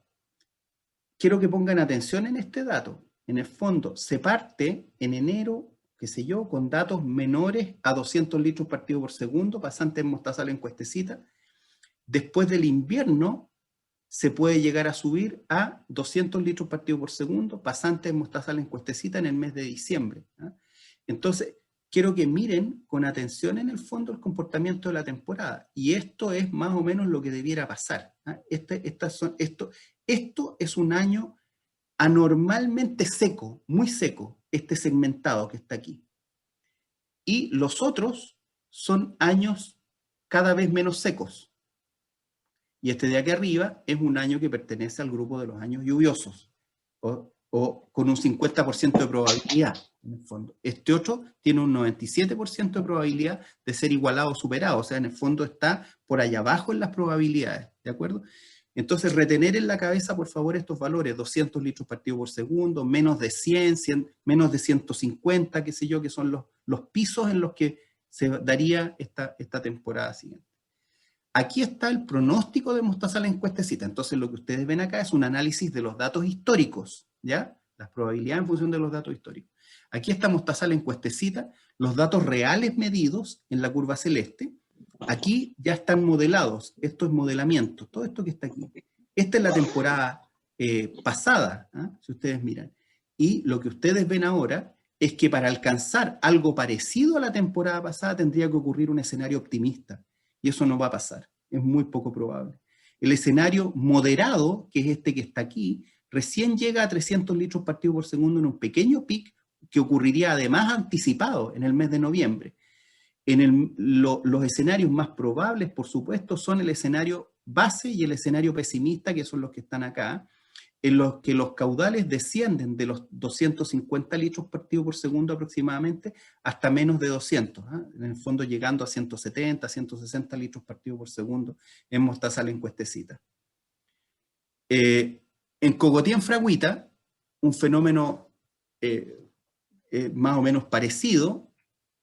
quiero que pongan atención en este dato. En el fondo, se parte en enero, qué sé yo, con datos menores a 200 litros partido por segundo, pasante en Mostazal en cuestecita. Después del invierno, se puede llegar a subir a 200 litros partido por segundo, pasante en Mostazal en cuestecita en el mes de diciembre. Entonces, quiero que miren con atención en el fondo el comportamiento de la temporada. Y esto es más o menos lo que debiera pasar. Esto es un año anormalmente seco, muy seco, este segmentado que está aquí. Y los otros son años cada vez menos secos. Y este de aquí arriba es un año que pertenece al grupo de los años lluviosos, o con un 50% de probabilidad, en el fondo. Este otro tiene un 97% de probabilidad de ser igualado o superado, o sea, en el fondo está por allá abajo en las probabilidades, ¿de acuerdo? Entonces, retener en la cabeza, por favor, estos valores, 200 litros partido por segundo, menos de 100, menos de 150, qué sé yo, que son los pisos en los que se daría esta temporada siguiente. Aquí está el pronóstico de Mostazal en cuestecita. Entonces, lo que ustedes ven acá es un análisis de los datos históricos, ¿ya? Las probabilidades en función de los datos históricos. Aquí está Mostazal en cuestecita, los datos reales medidos en la curva celeste. Aquí ya están modelados, esto es modelamiento, todo esto que está aquí. Esta es la temporada pasada, si ustedes miran. Y lo que ustedes ven ahora es que para alcanzar algo parecido a la temporada pasada tendría que ocurrir un escenario optimista. Y eso no va a pasar, es muy poco probable. El escenario moderado, que es este que está aquí, recién llega a 300 litros partido por segundo en un pequeño pic que ocurriría además anticipado en el mes de noviembre. Los escenarios más probables, por supuesto, son el escenario base y el escenario pesimista, que son los que están acá, en los que los caudales descienden de los 250 litros partido por segundo aproximadamente hasta menos de 200, en el fondo llegando a 170, 160 litros partido por segundo en Mostazal en cuestecita. En Cogotí en Fragüita, un fenómeno más o menos parecido.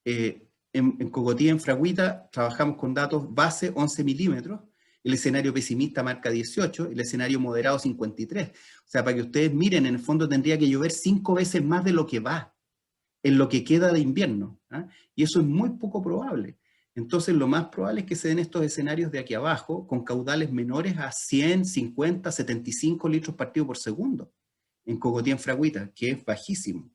En Cogotí en Fragüita trabajamos con datos base 11 milímetros, el escenario pesimista marca 18, el escenario moderado 53. O sea, para que ustedes miren, en el fondo tendría que llover 5 veces más de lo que va, en lo que queda de invierno. Y eso es muy poco probable. Entonces, lo más probable es que se den estos escenarios de aquí abajo, con caudales menores a 100, 50, 75 litros partido por segundo, en Cogotí en Fragüita, que es bajísimo.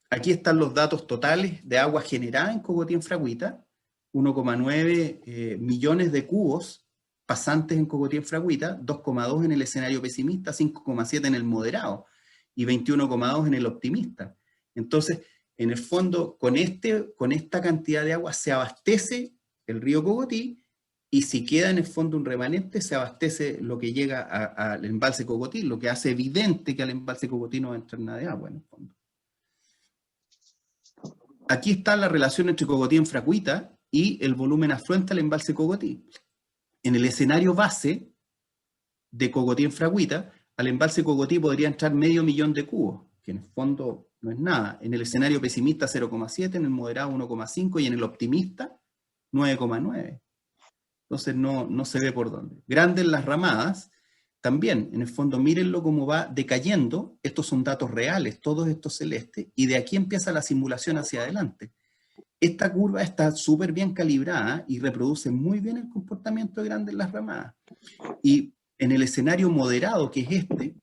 Aquí están los datos totales de agua generada en Cogotí en Fragüita, 1,9 millones de cubos pasantes en Cogotí en Fragüita, 2,2 en el escenario pesimista, 5,7 en el moderado y 21,2 en el optimista. Entonces, en el fondo, con esta cantidad de agua se abastece el río Cogotí y si queda en el fondo un remanente, se abastece lo que llega al embalse Cocotí, lo que hace evidente que al embalse Cocotí no va a entrar nada de agua en el fondo. Aquí está la relación entre Cocotí en Fracuita y el volumen afluente al embalse Cocotí. En el escenario base de Cocotí en Fracuita, al embalse Cocotí podría entrar 500.000 de cubos, que en el fondo no es nada. En el escenario pesimista 0,7, en el moderado 1,5 y en el optimista 9,9. Entonces no se ve por dónde. Grandes las ramadas, también, en el fondo, mírenlo cómo va decayendo. Estos son datos reales, todos estos celestes, y de aquí empieza la simulación hacia adelante. Esta curva está súper bien calibrada y reproduce muy bien el comportamiento de grandes las ramadas. Y en el escenario moderado, que es este,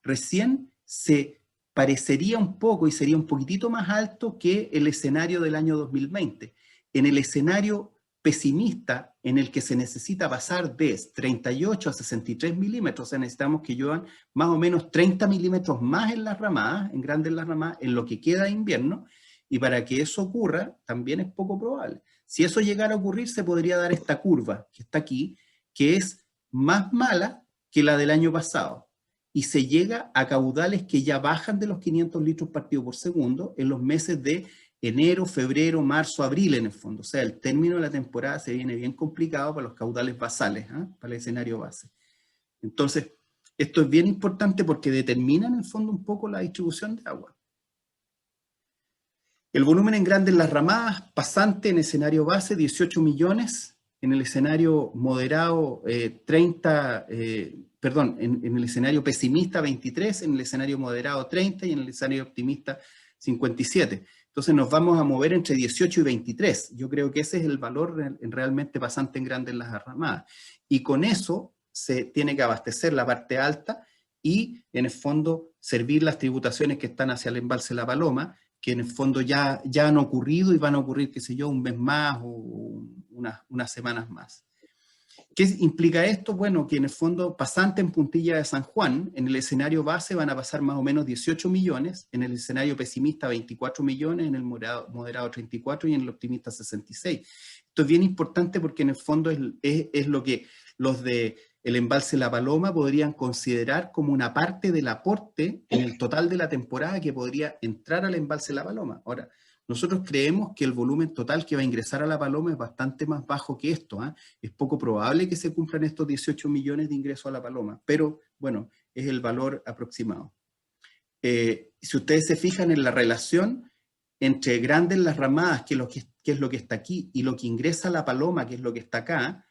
recién se parecería un poco y sería un poquitito más alto que el escenario del año 2020. En el escenario pesimista, en el que se necesita pasar de 38 a 63 milímetros, o sea, necesitamos que lluevan más o menos 30 milímetros más en las ramadas, en grandes las ramadas, en lo que queda de invierno, y para que eso ocurra, también es poco probable. Si eso llegara a ocurrir, se podría dar esta curva que está aquí, que es más mala que la del año pasado, y se llega a caudales que ya bajan de los 500 litros partido por segundo en los meses de enero, febrero, marzo, abril en el fondo. O sea, el término de la temporada se viene bien complicado para los caudales basales, para el escenario base. Entonces, esto es bien importante porque determina en el fondo un poco la distribución de agua. El volumen en grandes las ramadas, pasante en escenario base, 18 millones, en el escenario moderado, en el escenario pesimista, 23, en el escenario moderado, 30, y en el escenario optimista, 57. Entonces nos vamos a mover entre 18 y 23. Yo creo que ese es el valor realmente pasante en grandes las ramadas. Y con eso se tiene que abastecer la parte alta y, en el fondo, servir las tributaciones que están hacia el embalse La Paloma, que en el fondo ya han ocurrido y van a ocurrir, qué sé yo, un mes más o unas semanas más. ¿Qué implica esto? Bueno, que en el fondo, pasante en Puntilla de San Juan, en el escenario base van a pasar más o menos 18 millones, en el escenario pesimista 24 millones, en el moderado 34 y en el optimista 66. Esto es bien importante porque en el fondo es lo que los del embalse La Paloma podrían considerar como una parte del aporte en el total de la temporada que podría entrar al embalse La Paloma. Ahora, nosotros creemos que el volumen total que va a ingresar a La Paloma es bastante más bajo que esto. Es poco probable que se cumplan estos 18 millones de ingresos a La Paloma, pero bueno, es el valor aproximado. Si ustedes se fijan en la relación entre grandes las ramadas, que es lo que está aquí, y lo que ingresa a La Paloma, que es lo que está acá,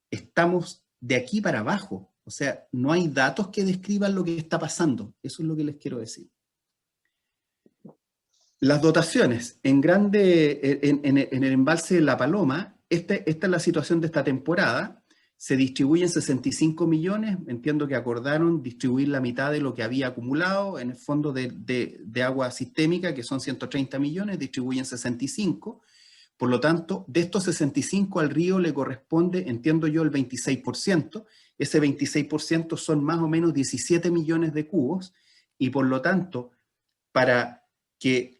estamos de aquí para abajo. O sea, no hay datos que describan lo que está pasando. Eso es lo que les quiero decir. Las dotaciones en el embalse de La Paloma, esta es la situación de esta temporada, se distribuyen 65 millones, entiendo que acordaron distribuir la mitad de lo que había acumulado en el fondo de agua sistémica, que son 130 millones, distribuyen 65, por lo tanto, de estos 65 al río le corresponde, entiendo yo, el 26%, ese 26% son más o menos 17 millones de cubos, y por lo tanto, para que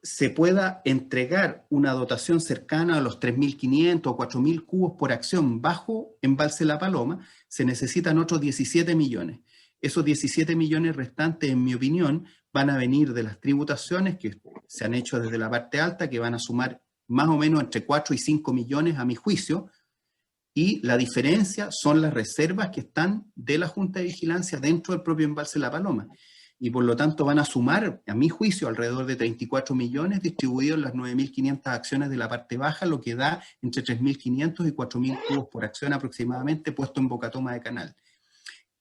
se pueda entregar una dotación cercana a los 3.500 o 4.000 cubos por acción bajo embalse La Paloma, se necesitan otros 17 millones. Esos 17 millones restantes, en mi opinión, van a venir de las tributaciones que se han hecho desde la parte alta, que van a sumar más o menos entre 4 y 5 millones a mi juicio, y la diferencia son las reservas que están de la Junta de Vigilancia dentro del propio embalse La Paloma. Y por lo tanto van a sumar, a mi juicio, alrededor de 34 millones distribuidos en las 9.500 acciones de la parte baja, lo que da entre 3.500 y 4.000 cubos por acción aproximadamente puesto en boca toma de canal.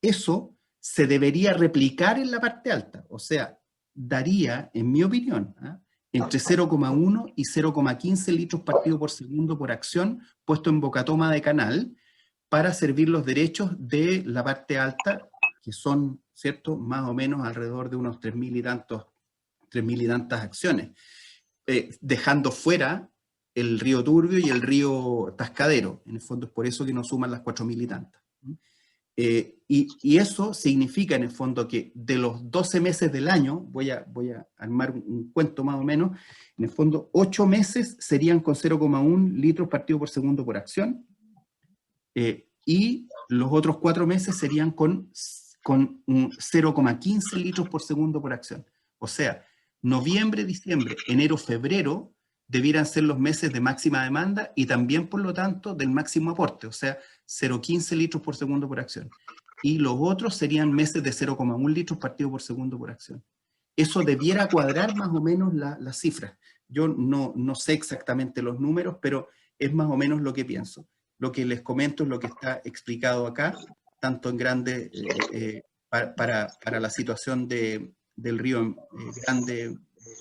Eso se debería replicar en la parte alta, o sea, daría, en mi opinión, entre 0,1 y 0,15 litros partido por segundo por acción puesto en boca toma de canal para servir los derechos de la parte alta, que son, ¿cierto?, más o menos alrededor de unos 3.000 y tantas acciones, dejando fuera el río Turbio y el río Tascadero. En el fondo es por eso que no suman las 4.000 y tantas. Y eso significa en el fondo que de los 12 meses del año, voy a armar un cuento más o menos, en el fondo 8 meses serían con 0,1 litros partido por segundo por acción, y los otros 4 meses serían con 0,15 litros por segundo por acción. O sea, noviembre, diciembre, enero, febrero debieran ser los meses de máxima demanda y también, por lo tanto, del máximo aporte, o sea, 0,15 litros por segundo por acción. Y los otros serían meses de 0,1 litros partido por segundo por acción. Eso debiera cuadrar más o menos las cifras. Yo no sé exactamente los números, pero es más o menos lo que pienso. Lo que les comento es lo que está explicado acá, tanto en grande para la situación del río Grande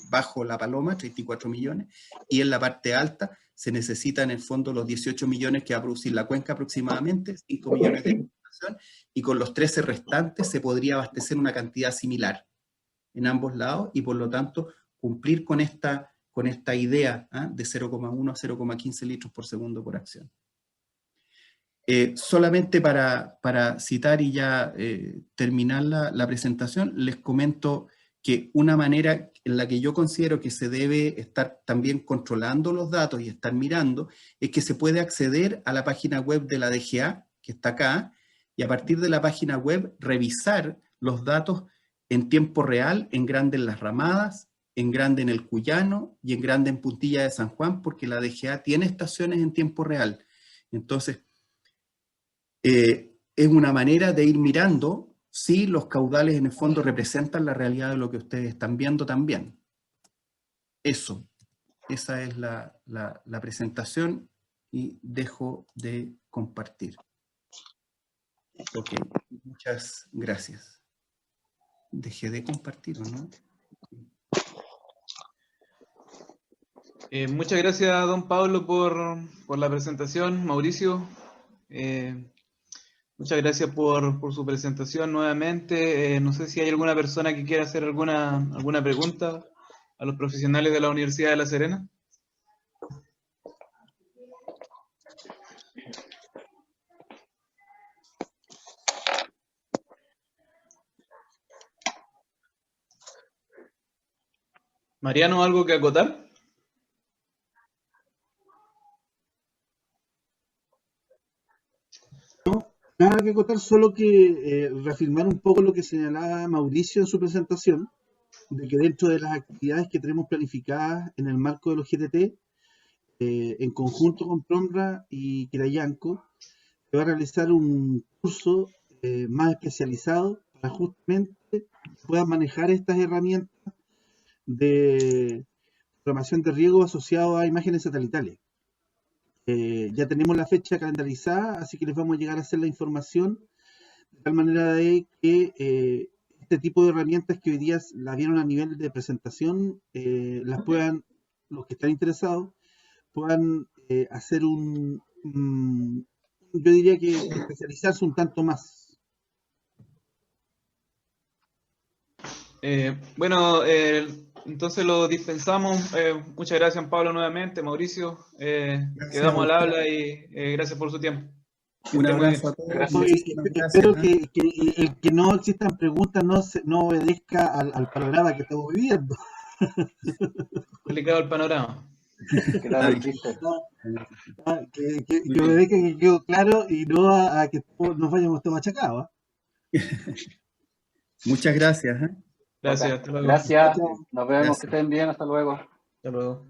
bajo La Paloma, 34 millones, y en la parte alta se necesitan en el fondo los 18 millones que va a producir la cuenca aproximadamente, 5 millones de importación, y con los 13 restantes se podría abastecer una cantidad similar en ambos lados, y por lo tanto cumplir con esta idea de 0,1 a 0,15 litros por segundo por acción. Solamente para citar y ya terminar la presentación, les comento que una manera en la que yo considero que se debe estar también controlando los datos y estar mirando, es que se puede acceder a la página web de la DGA, que está acá, y a partir de la página web revisar los datos en tiempo real, en grande en Las Ramadas, en grande en el Cuyano y en grande en Puntilla de San Juan, porque la DGA tiene estaciones en tiempo real. Entonces, es una manera de ir mirando si los caudales en el fondo representan la realidad de lo que ustedes están viendo también. Esa es la presentación y dejo de compartir. Ok, muchas gracias. Dejé de compartir, ¿o no? Muchas gracias, don Pablo, por la presentación. Mauricio, muchas gracias por su presentación nuevamente. No sé si hay alguna persona que quiera hacer alguna pregunta a los profesionales de la Universidad de La Serena. Mariano, ¿algo que acotar? Nada que contar, solo que reafirmar un poco lo que señalaba Mauricio en su presentación, de que dentro de las actividades que tenemos planificadas en el marco de los GTT, en conjunto con PROMRA y Quirayanco, se va a realizar un curso más especializado para justamente puedan manejar estas herramientas de programación de riego asociado a imágenes satelitales. Ya tenemos la fecha calendarizada, así que les vamos a llegar a hacer la información de tal manera de que este tipo de herramientas que hoy día la vieron a nivel de presentación, las puedan, los que están interesados, puedan hacer yo diría que especializarse un tanto más. Bueno, entonces lo dispensamos. Muchas gracias, Pablo, nuevamente. Mauricio, quedamos al habla y gracias por su tiempo. Un abrazo a todos. Espero que el que no existan preguntas no obedezca al panorama que estamos viviendo. Complicado el panorama. Claro, chiste. Que obedezca, que quedó claro y no a que nos vayamos todos machacados. Muchas gracias. Gracias, hasta luego. Gracias. Chao. Nos vemos, Gracias. que estén bien. Hasta luego. Hasta luego.